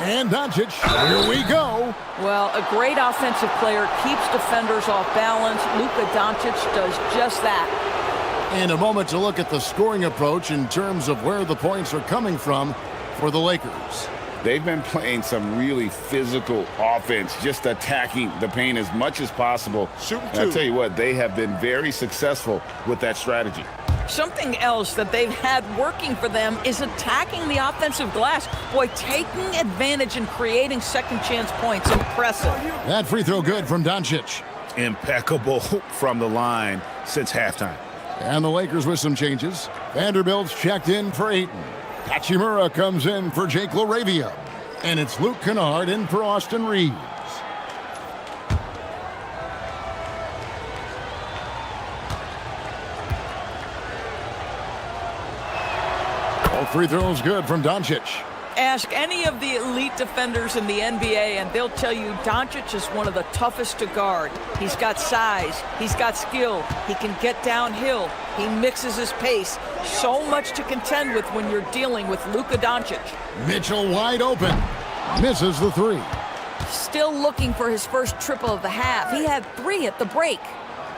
And Doncic, here we go. Well, a great offensive player keeps defenders off balance. Luka Doncic does just that. And a moment to look at the scoring approach in terms of where the points are coming from for the Lakers. They've been playing some really physical offense, just attacking the paint as much as possible. And I tell you what, they have been very successful with that strategy. Something else that they've had working for them is attacking the offensive glass. Boy, taking advantage and creating second chance points. Impressive. That free throw good from Doncic. Impeccable from the line since halftime. And the Lakers with some changes. Vanderbilt's checked in for Ayton. Hachimura comes in for Jake LaRavia. And it's Luke Kennard in for Austin Reeves. All free throws good from Doncic. Ask any of the elite defenders in the NBA and they'll tell you Doncic is one of the toughest to guard. He's got size, he's got skill, he can get downhill, he mixes his pace. So much to contend with when you're dealing with Luka Doncic. Mitchell wide open. Misses the three. still looking for his first triple of the half. He had 3 at the break.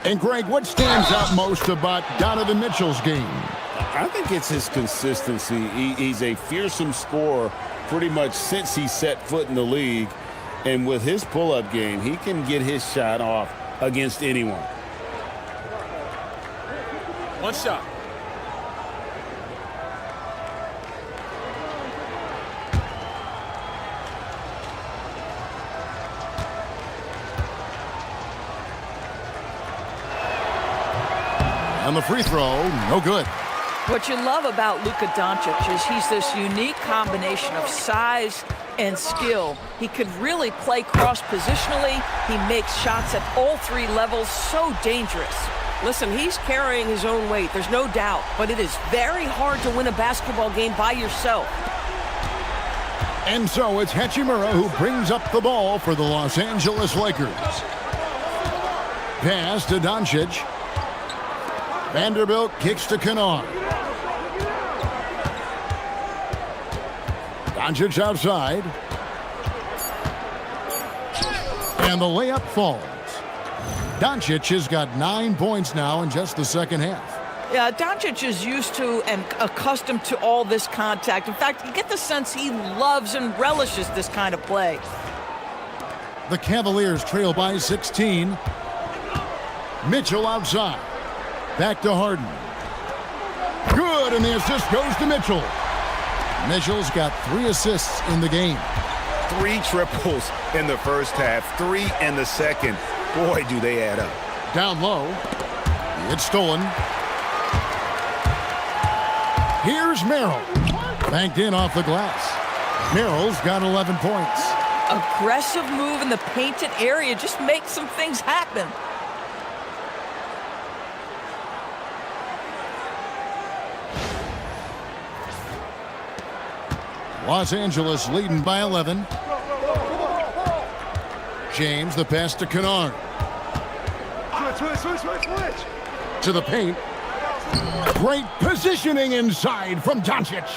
And Greg, what stands out most about Donovan Mitchell's game? I think it's his consistency. He's a fearsome scorer pretty much since he set foot in the league. And with his pull-up game, he can get his shot off against anyone. One shot. And the free throw, no good. What you love about Luka Doncic is he's this unique combination of size and skill. He could really play cross-positionally. He makes shots at all 3 levels, so dangerous. Listen, he's carrying his own weight, there's no doubt, but it is very hard to win a basketball game by yourself. And so it's Hachimura who brings up the ball for the Los Angeles Lakers. Pass to Doncic. Vanderbilt kicks to Kennard. Doncic outside. And the layup falls. Doncic has got 9 points now in just the second half. Yeah, Doncic is used to and accustomed to all this contact. In fact, you get the sense he loves and relishes this kind of play. The Cavaliers trail by 16. Mitchell outside. Back to Harden. Good, and the assist goes to Mitchell. Mitchell's got 3 assists in the game. 3 triples in the first half, 3 in the second. Boy, do they add up. Down low. It's stolen. Here's Merrill. Banked in off the glass. Merrill's got 11 points. Aggressive move in the painted area just makes some things happen. Los Angeles leading by 11. James, the pass to Kennard. Switch. To the paint. Great positioning inside from Doncic.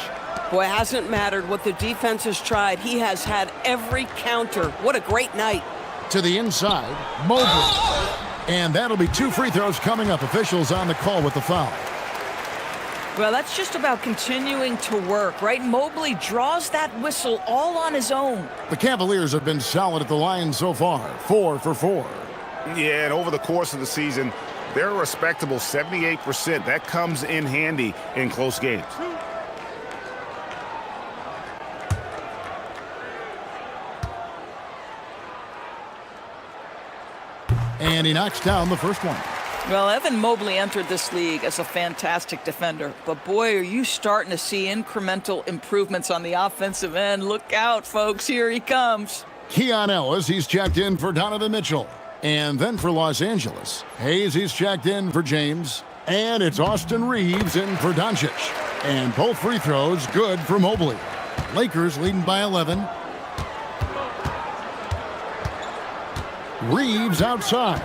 Boy, it hasn't mattered what the defense has tried. He has had every counter. What a great night. To the inside, Mobley. And that'll be 2 free throws coming up. Officials on the call with the foul. Well, that's just about continuing to work, right? Mobley draws that whistle all on his own. The Cavaliers have been solid at the line so far, 4 for 4. Yeah, and over the course of the season, they're a respectable 78%. That comes in handy in close games. And he knocks down the first one. Well, Evan Mobley entered this league as a fantastic defender, but boy, are you starting to see incremental improvements on the offensive end. Look out, folks, here he comes. Keon Ellis, he's checked in for Donovan Mitchell. And then for Los Angeles, Hayes, he's checked in for James. And it's Austin Reeves in for Doncic. And both free throws good for Mobley. Lakers leading by 11. Reeves outside.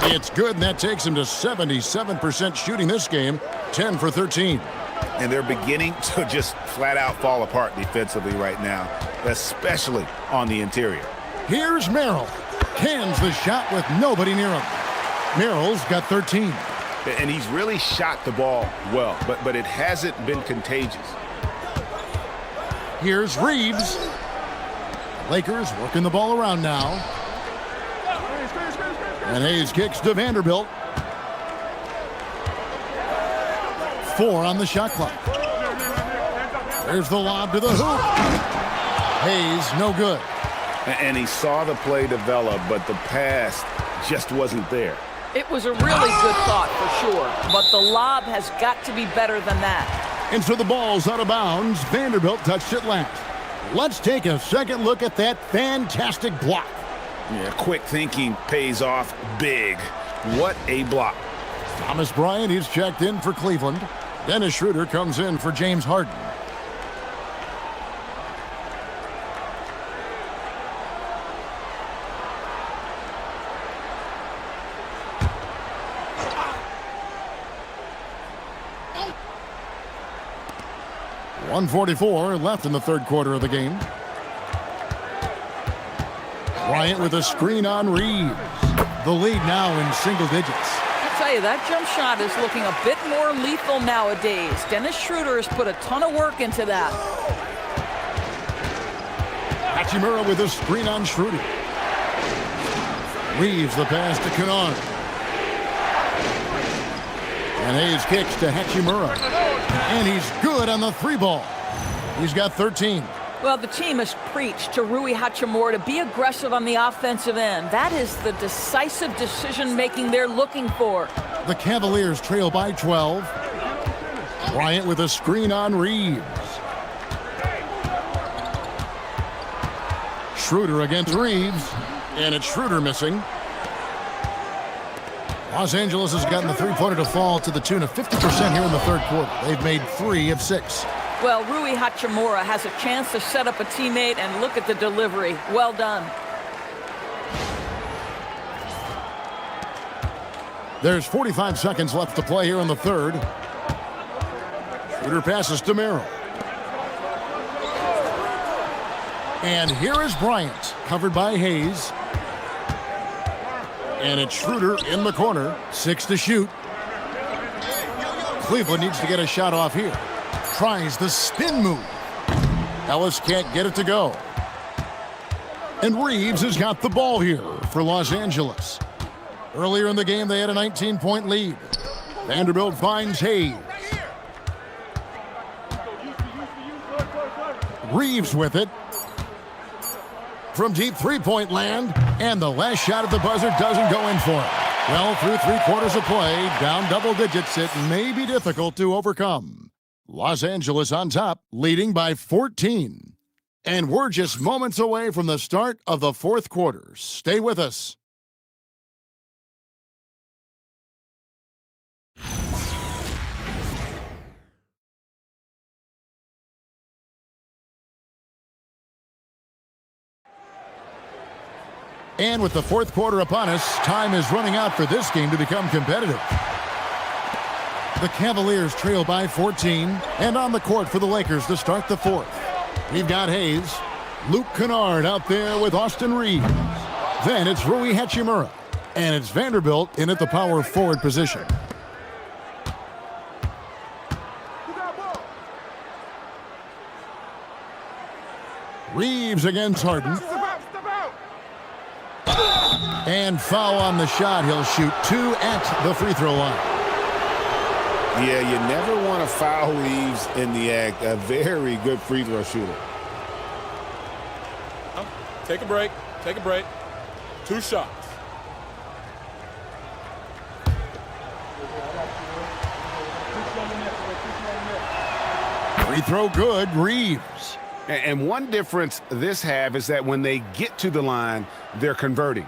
It's good, and that takes him to 77% shooting this game, 10 for 13. And they're beginning to just flat out fall apart defensively right now, especially on the interior. Here's Merrill. Cans the shot with nobody near him. Merrill's got 13. And he's really shot the ball well, but it hasn't been contagious. Here's Reeves. Lakers working the ball around now. And Hayes kicks to Vanderbilt. 4 on the shot clock. There's the lob to the hoop. Hayes, no good. And he saw the play develop, but the pass just wasn't there. It was a really good thought for sure, but the lob has got to be better than that. And so the ball's out of bounds. Vanderbilt touched it last. Let's take a second look at that fantastic block. Yeah, quick thinking pays off big. What a block. Thomas Bryant, he's checked in for Cleveland. Dennis Schroeder comes in for James Harden. 1:44 left in the third quarter of the game. Bryant with a screen on Reeves. The lead now in single digits. I'll tell you, that jump shot is looking a bit more lethal nowadays. Dennis Schroeder has put a ton of work into that. Hachimura with a screen on Schroeder. Reeves the pass to Kennard. And Hayes kicks to Hachimura. And he's good on the three ball. He's got 13. Well, the team has preached to Rui Hachimura to be aggressive on the offensive end. That is the decisive decision-making they're looking for. The Cavaliers trail by 12. Bryant with a screen on Reeves. Schroeder against Reeves. And it's Schroeder missing. Los Angeles has gotten the three-pointer to fall to the tune of 50% here in the third quarter. They've made 3 of 6. Well, Rui Hachimura has a chance to set up a teammate, and look at the delivery. Well done. There's 45 seconds left to play here in the third. Schroeder passes to Merrill. And here is Bryant, covered by Hayes. And it's Schroeder in the corner, 6 to shoot. Cleveland needs to get a shot off here. Tries the spin move. Ellis can't get it to go. And Reeves has got the ball here for Los Angeles. Earlier in the game, they had a 19-point lead. Vanderbilt finds Hayes. Reeves with it. From deep three-point land, and the last shot at the buzzer doesn't go in for it. Well, through 3 quarters of play, down double digits, it may be difficult to overcome. Los Angeles on top, leading by 14. And we're just moments away from the start of the fourth quarter. Stay with us. And with the fourth quarter upon us, time is running out for this game to become competitive. The Cavaliers trail by 14, and on the court for the Lakers to start the fourth. We've got Hayes, Luke Kennard out there with Austin Reeves. Then it's Rui Hachimura, and it's Vanderbilt in at the power forward position. Reeves against Harden. And foul on the shot. He'll shoot 2 at the free throw line. Yeah, you never want to foul Reeves in the act. A very good free throw shooter. Take a break. Take a break. 2 shots. Free throw good, Reeves. And one difference this half is that when they get to the line, they're converting.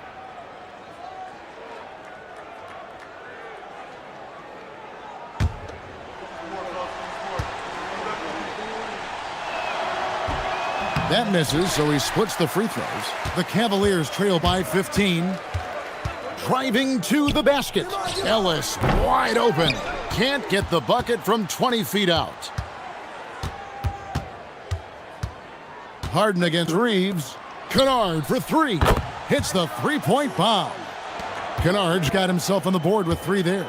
That misses, so he splits the free throws. The Cavaliers trail by 15. Driving to the basket. Ellis wide open. Can't get the bucket from 20 feet out. Harden against Reeves. Kennard for 3. Hits the three-point bomb. Kennard's got himself on the board with 3 there.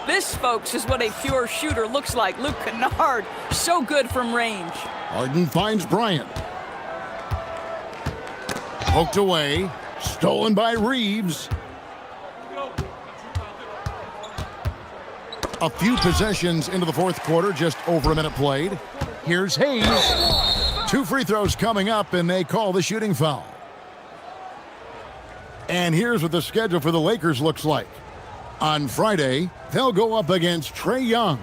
This, folks, is what a pure shooter looks like. Luke Kennard, so good from range. Harden finds Bryant. Poked away. Stolen by Reeves. A few possessions into the fourth quarter, just over a minute played. Here's Hayes. 2 free throws coming up, and they call the shooting foul. And here's what the schedule for the Lakers looks like. On Friday, they'll go up against Trae Young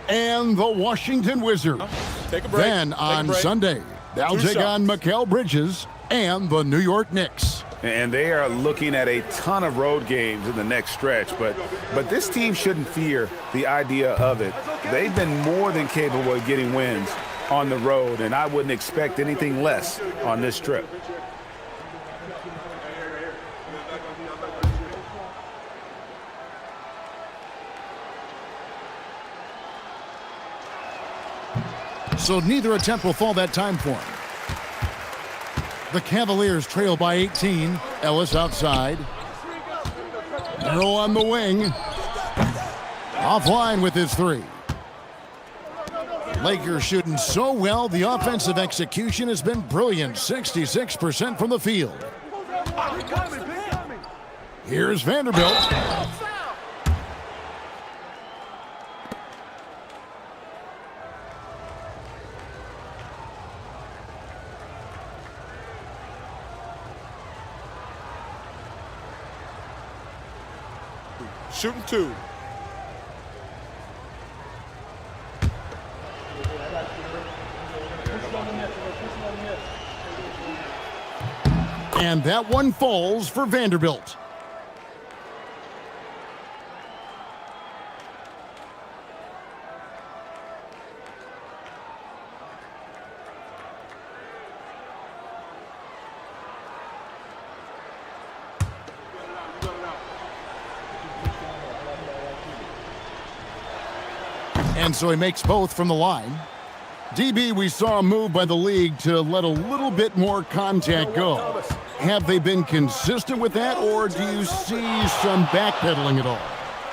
and the Washington Wizards. Take a break. Then on Sunday, they'll take on Mikal Bridges and the New York Knicks. And they are looking at a ton of road games in the next stretch, but this team shouldn't fear the idea of it. They've been more than capable of getting wins on the road, and I wouldn't expect anything less on this trip. so neither attempt will fall that time for him. The Cavaliers trail by 18. Ellis outside. Merrill on the wing. Offline with his three. Lakers shooting so well, the offensive execution has been brilliant. 66% from the field. Here's Vanderbilt. Shooting 2. And that one falls for Vanderbilt. And so he makes both from the line. DB, we saw a move by the league to let a little bit more contact go. Have they been consistent with that, or do you see some backpedaling at all?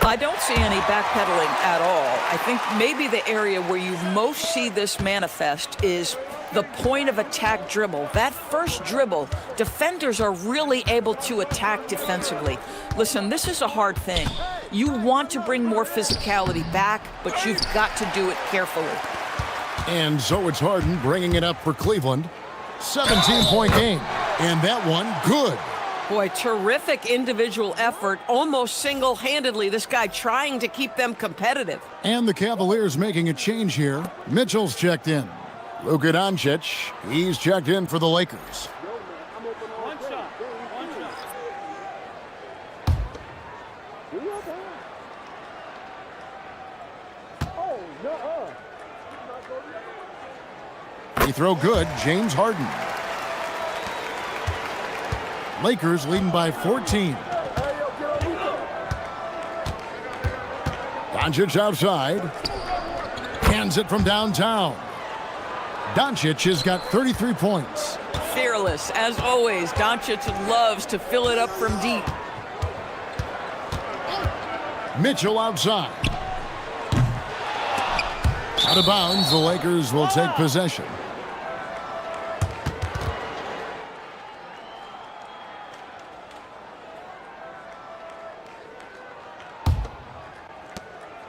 I don't see any backpedaling at all. I think maybe the area where you most see this manifest is the point of attack dribble. That first dribble, defenders are really able to attack defensively. Listen, this is a hard thing. You want to bring more physicality back, but you've got to do it carefully. And so it's Harden bringing it up for Cleveland. 17-point game. And that one, good. Boy, terrific individual effort, almost single-handedly. This guy trying to keep them competitive. And the Cavaliers making a change here. Mitchell's checked in. Luka Doncic, he's checked in for the Lakers. Free throw good, James Harden. Lakers leading by 14. Doncic outside. Hands it from downtown. Doncic has got 33 points. Fearless, as always. Doncic loves to fill it up from deep. Mitchell outside. Out of bounds, the Lakers will take possession.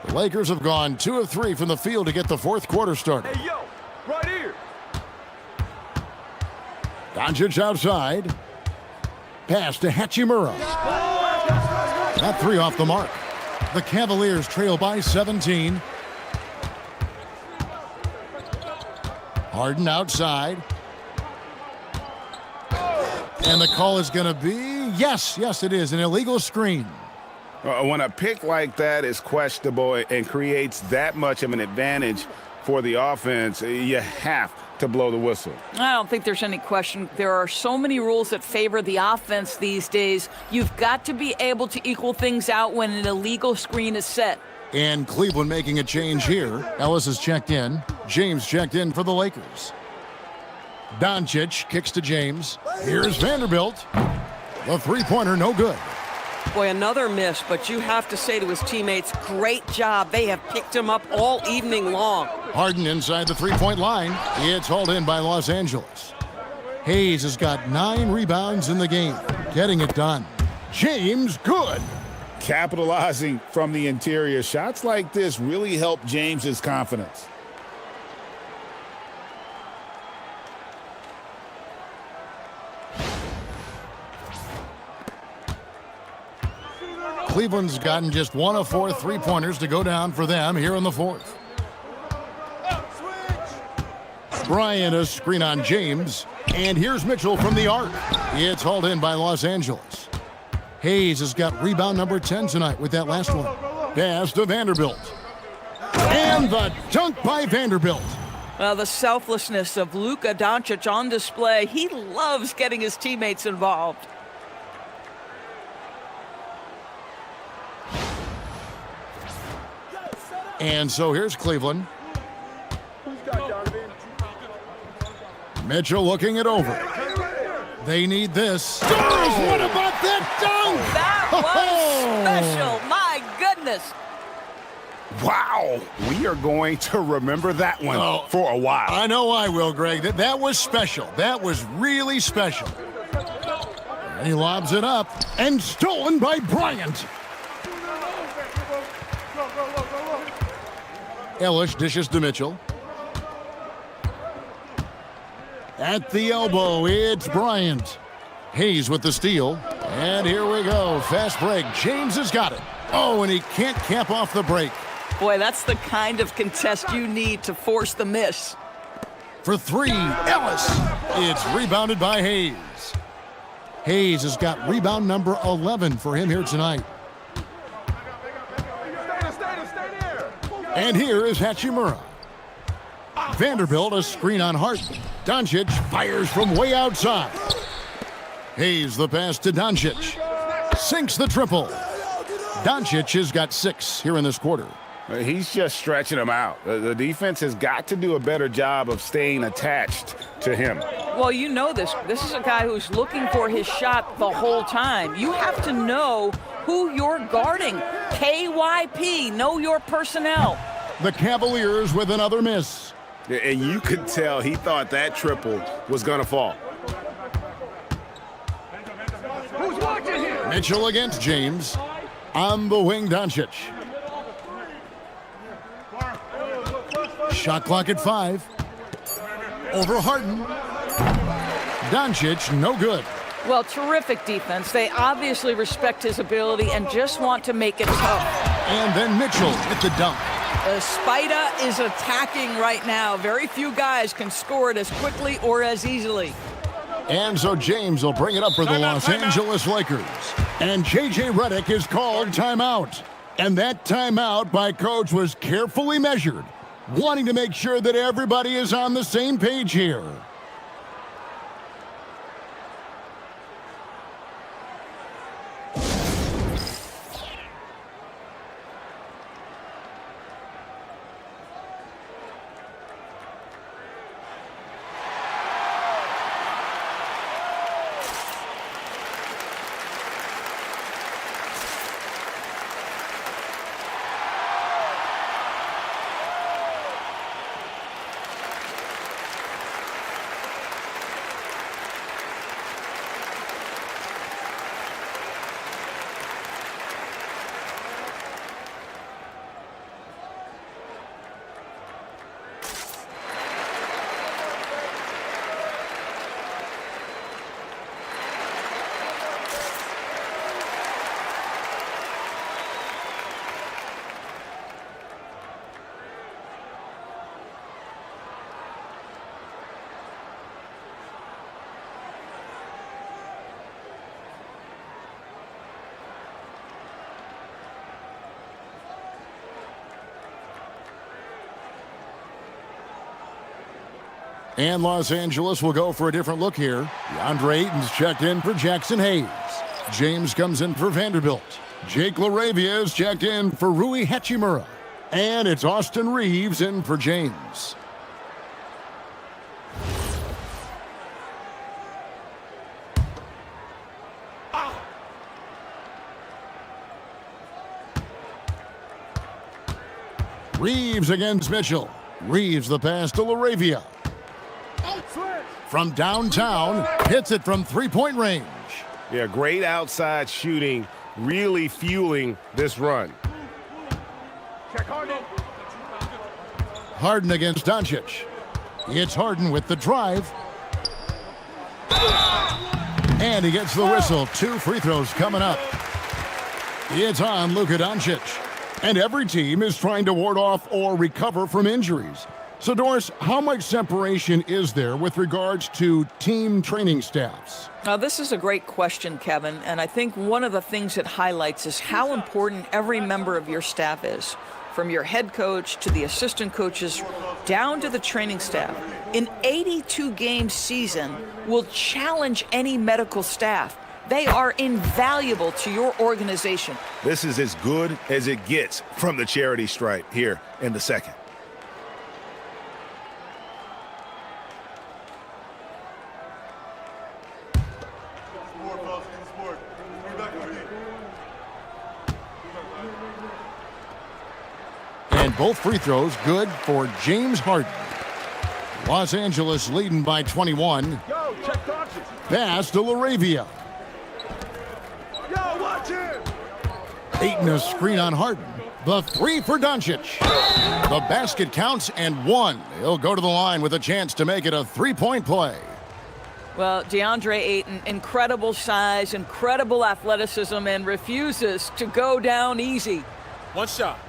The Lakers have gone 2 of 3 from the field to get the fourth quarter started. Hey, yo, right here. Doncic outside. Pass to Hachimura. That three off the mark. The Cavaliers trail by 17. Harden outside. And the call is going to be, yes, it is, an illegal screen. When a pick like that is questionable and creates that much of an advantage for the offense, you have to blow the whistle. I don't think there's any question. There are so many rules that favor the offense these days. You've got to be able to equal things out when an illegal screen is set. And Cleveland making a change here. Ellis is checked in. James checked in for the Lakers. Doncic kicks to James. Here's Vanderbilt. The three-pointer, no good. Boy, another miss, but you have to say to his teammates, great job. They have picked him up all evening long. Harden inside the three-point line. It's hauled in by Los Angeles. Hayes has got 9 rebounds in the game, getting it done. James, good. Capitalizing from the interior. Shots like this really help James's confidence. Cleveland's gotten just 1 of 4 three-pointers to go down for them here in the fourth. Bryant, a screen on James. And here's Mitchell from the arc. It's hauled in by Los Angeles. Hayes has got rebound number 10 tonight with that last one. Pass to Vanderbilt. And the dunk by Vanderbilt. The selflessness of Luka Doncic on display. He loves getting his teammates involved. And so here's Cleveland. Mitchell looking it over. They need this. Scores! What about that dunk? That was special. My goodness. Wow. We are going to remember that one for a while. I know I will, Greg. That was special. That was really special. And he lobs it up and stolen by Bryant. Ellis dishes to Mitchell. At the elbow, it's Bryant. Hayes with the steal. And here we go. Fast break. James has got it. Oh, and he can't cap off the break. Boy, that's the kind of contest you need to force the miss. For three, Ellis. It's rebounded by Hayes. Hayes has got rebound number 11 for him here tonight. And here is Hachimura. Vanderbilt, a screen on Harden. Doncic fires from way outside. Hayes the pass to Doncic. Sinks the triple. Doncic has got 6 here in this quarter. He's just stretching him out. The defense has got to do a better job of staying attached to him. Well, you know this. This is a guy who's looking for his shot the whole time. You have to know who you're guarding. KYP, know your personnel. The Cavaliers with another miss. And you could tell he thought that triple was going to fall. Mitchell against James. On the wing, Doncic. Shot clock at 5. Over Harden. Doncic, no good. Well, terrific defense. They obviously respect his ability and just want to make it tough. And then Mitchell at the dunk. The Spider is attacking right now. Very few guys can score it as quickly or as easily. And so James will bring it up for the Los Angeles Lakers. And J.J. Redick is called timeout. And that timeout by coach was carefully measured, wanting to make sure that everybody is on the same page here. And Los Angeles will go for a different look here. DeAndre Ayton's checked in for Jackson Hayes. James comes in for Vanderbilt. Jake LaRavia is checked in for Rui Hachimura. And it's Austin Reeves in for James. Reeves against Mitchell. Reeves the pass to LaRavia. From downtown, hits it from three-point range. Yeah, great outside shooting, really fueling this run. Check Harden. Harden against Doncic. It's Harden with the drive. And he gets the whistle. 2 free throws coming up. It's on Luka Doncic. And every team is trying to ward off or recover from injuries. So, Doris, how much separation is there with regards to team training staffs? Now, this is a great question, Kevin, and I think one of the things it highlights is how important every member of your staff is, from your head coach to the assistant coaches down to the training staff. An 82-game season will challenge any medical staff. They are invaluable to your organization. This is as good as it gets from the charity stripe here in the second. And both free throws good for James Harden. Los Angeles leading by 21. Pass to LaRavia. Ayton a screen on Harden. The three for Doncic. The basket counts and one. He'll go to the line with a chance to make it a three-point play. Well, DeAndre Ayton, incredible size, incredible athleticism, and refuses to go down easy. One shot.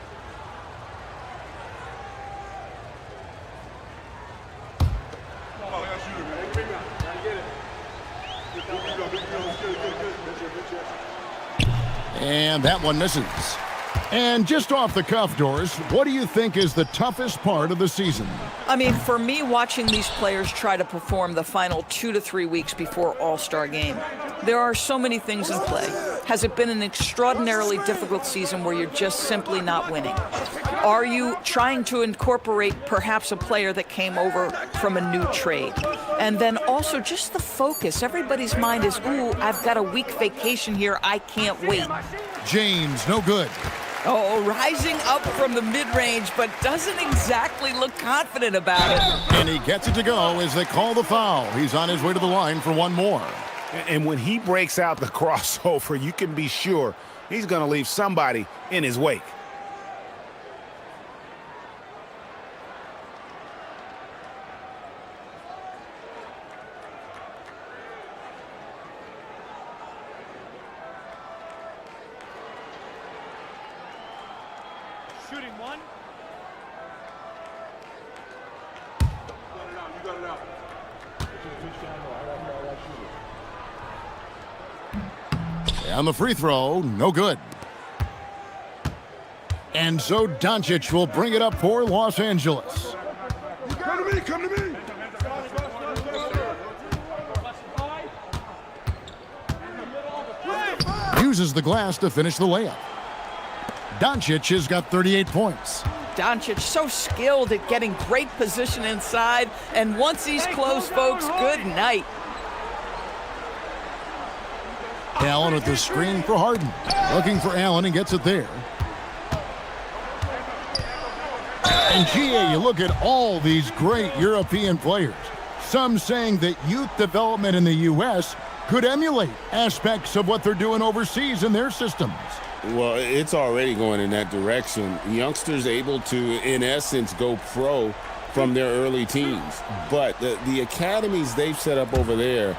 And that one misses. And just off the cuff, Doris, what do you think is the toughest part of the season? I mean, for me, watching these players try to perform the final 2 to 3 weeks before All-Star game, there are so many things in play. Has it been an extraordinarily difficult season where you're just simply not winning? Are you trying to incorporate perhaps a player that came over from a new trade? And then also just the focus. Everybody's mind is, ooh, I've got a week vacation here. I can't wait. James, no good. Oh, rising up from the mid-range, but doesn't exactly look confident about it. And he gets it to go as they call the foul. He's on his way to the line for one more. And when he breaks out the crossover, you can be sure he's going to leave somebody in his wake. Shooting one. You got it out. And the free throw, no good. And so Doncic will bring it up for Los Angeles. Come to me, come to me. Uses the glass to finish the layup. Doncic has got 38 points. Doncic so skilled at getting great position inside, and once he's close, folks, good night. Allen at the screen for Harden. Looking for Allen and gets it there. And GA, you look at all these great European players. Some saying that youth development in the U.S. could emulate aspects of what they're doing overseas in their systems. Well, it's already going in that direction. Youngsters able to, in essence, go pro from their early teens. But the academies they've set up over there,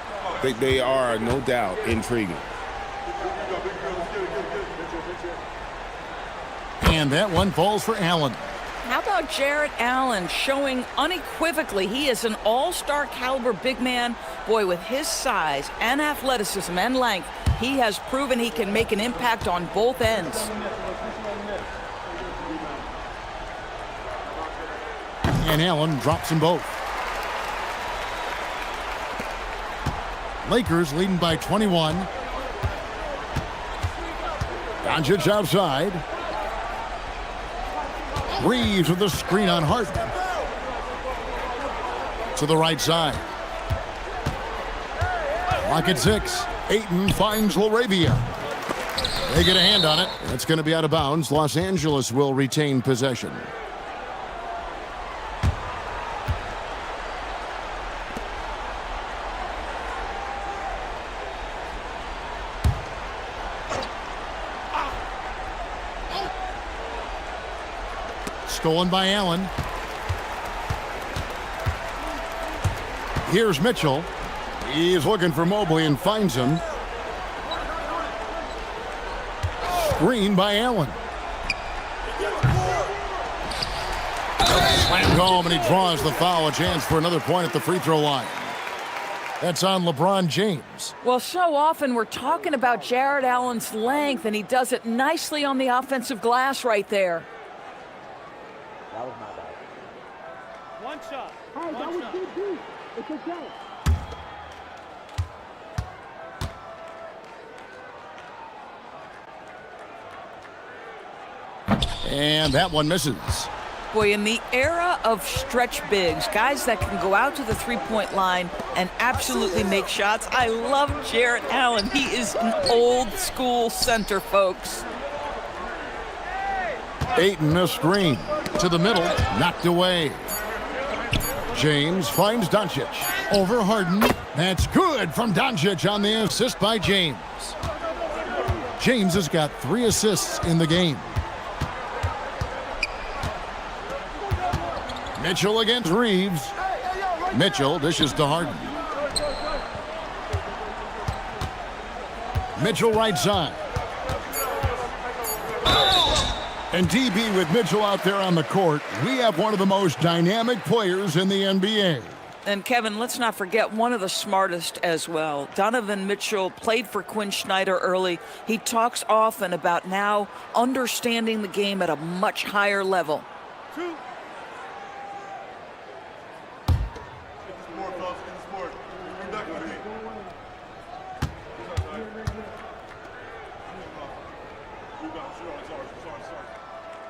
they are no doubt intriguing. And that one falls for Allen. How about Jarrett Allen showing unequivocally he is an all-star caliber big man? Boy, with his size and athleticism and length, he has proven he can make an impact on both ends. And Allen drops them both. Lakers leading by 21. Doncic outside. Reeves with the screen on Harden. To the right side. Lock at 6. Ayton finds LaRavia. They get a hand on it. That's going to be out of bounds. Los Angeles will retain possession. Stolen by Allen. Here's Mitchell. He's looking for Mobley and finds him. Screen by Allen. Slammed home, and he draws the foul. A chance for another point at the free throw line. That's on LeBron James. Well, so often we're talking about Jarrett Allen's length, and he does it nicely on the offensive glass right there. That was not bad. One shot. One shot. It's okay. And that one misses. Boy, in the era of stretch bigs, guys that can go out to the three-point line and absolutely make shots, I love Jarrett Allen. He is an old-school center, folks. Ayton a screen. To the middle, knocked away. James finds Doncic. Over Harden. That's good from Doncic on the assist by James. James has got 3 assists in the game. Mitchell against Reeves. Mitchell dishes to Harden. Mitchell right side. And DB with Mitchell out there on the court, we have one of the most dynamic players in the NBA. And Kevin, let's not forget one of the smartest as well. Donovan Mitchell played for Quinn Snyder early. He talks often about now understanding the game at a much higher level.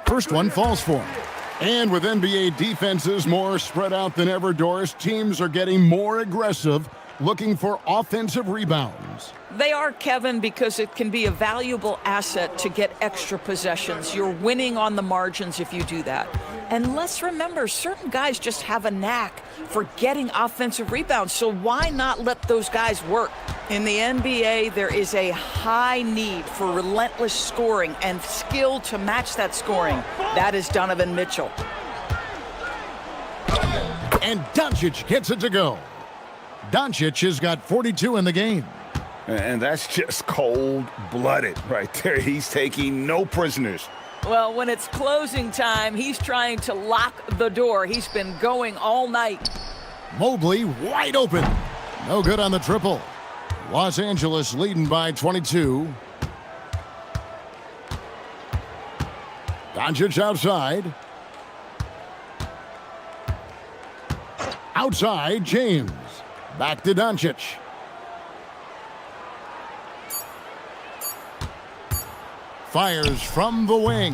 First one falls for him. And with NBA defenses more spread out than ever, Doris, teams are getting more aggressive, looking for offensive rebounds. They are, Kevin, because it can be a valuable asset to get extra possessions. You're winning on the margins if you do that. And let's remember, certain guys just have a knack for getting offensive rebounds, so why not let those guys work? In the NBA, there is a high need for relentless scoring and skill to match that scoring. That is Donovan Mitchell. And Doncic gets it to go. Doncic has got 42 in the game. And that's just cold-blooded right there. He's taking no prisoners. Well, when it's closing time, he's trying to lock the door. He's been going all night. Mobley wide open. No good on the triple. Los Angeles leading by 22. Doncic outside. Outside, James. Back to Doncic. Fires from the wing.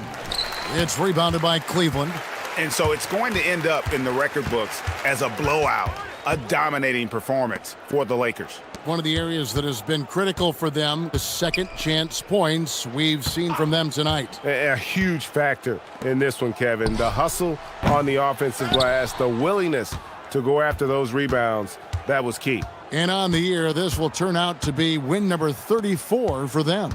It's rebounded by Cleveland. And so it's going to end up in the record books as a blowout, a dominating performance for the Lakers. One of the areas that has been critical for them is second chance points we've seen from them tonight. A huge factor in this one, Kevin. The hustle on the offensive glass, the willingness to go after those rebounds, that was key. And on the year, this will turn out to be win number 34 for them.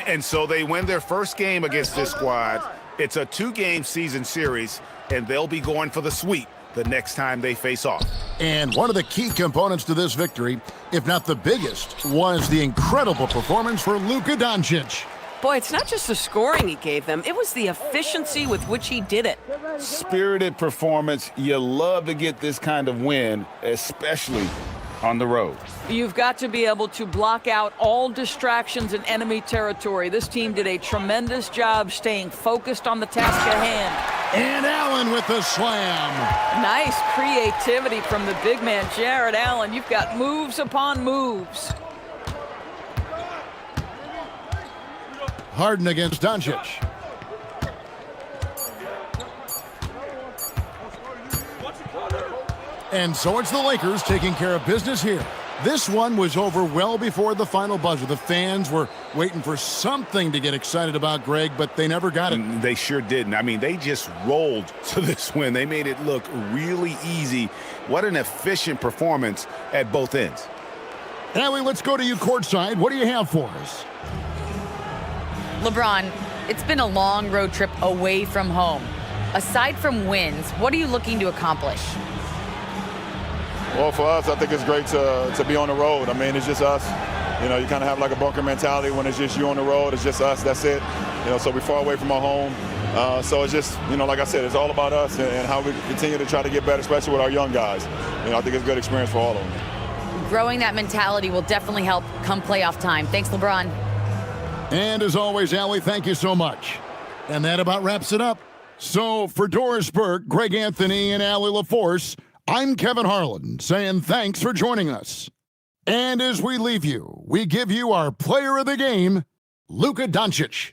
And so they win their first game against this squad. It's a 2-game season series, and they'll be going for the sweep the next time they face off. And one of the key components to this victory, if not the biggest, was the incredible performance for Luka Doncic. Boy, it's not just the scoring he gave them. It was the efficiency with which he did it. Spirited performance. You love to get this kind of win, especially on the road. You've got to be able to block out all distractions in enemy territory. This team did a tremendous job staying focused on the task at hand. And Allen with the slam. Nice creativity from the big man, Jared Allen. You've got moves upon moves. Harden against Doncic. And so it's the Lakers taking care of business here. This one was over well before the final buzzer. The fans were waiting for something to get excited about, Greg, but they never got it. They sure didn't. I mean, they just rolled to this win. They made it look really easy. What an efficient performance at both ends. Allie, let's go to you courtside. What do you have for us? LeBron, it's been a long road trip away from home. Aside from wins, what are you looking to accomplish? Well, for us, I think it's great to be on the road. I mean, it's just us. You know, you kind of have like a bunker mentality when it's just you on the road. It's just us. That's it. You know, so we're far away from our home. So it's just, you know, like I said, it's all about us and how we continue to try to get better, especially with our young guys. You know, I think it's a good experience for all of them. Growing that mentality will definitely help come playoff time. Thanks, LeBron. And as always, Allie, thank you so much. And that about wraps it up. So for Doris Burke, Greg Anthony, and Allie LaForce, I'm Kevin Harlan saying thanks for joining us. And as we leave you, we give you our player of the game, Luka Doncic.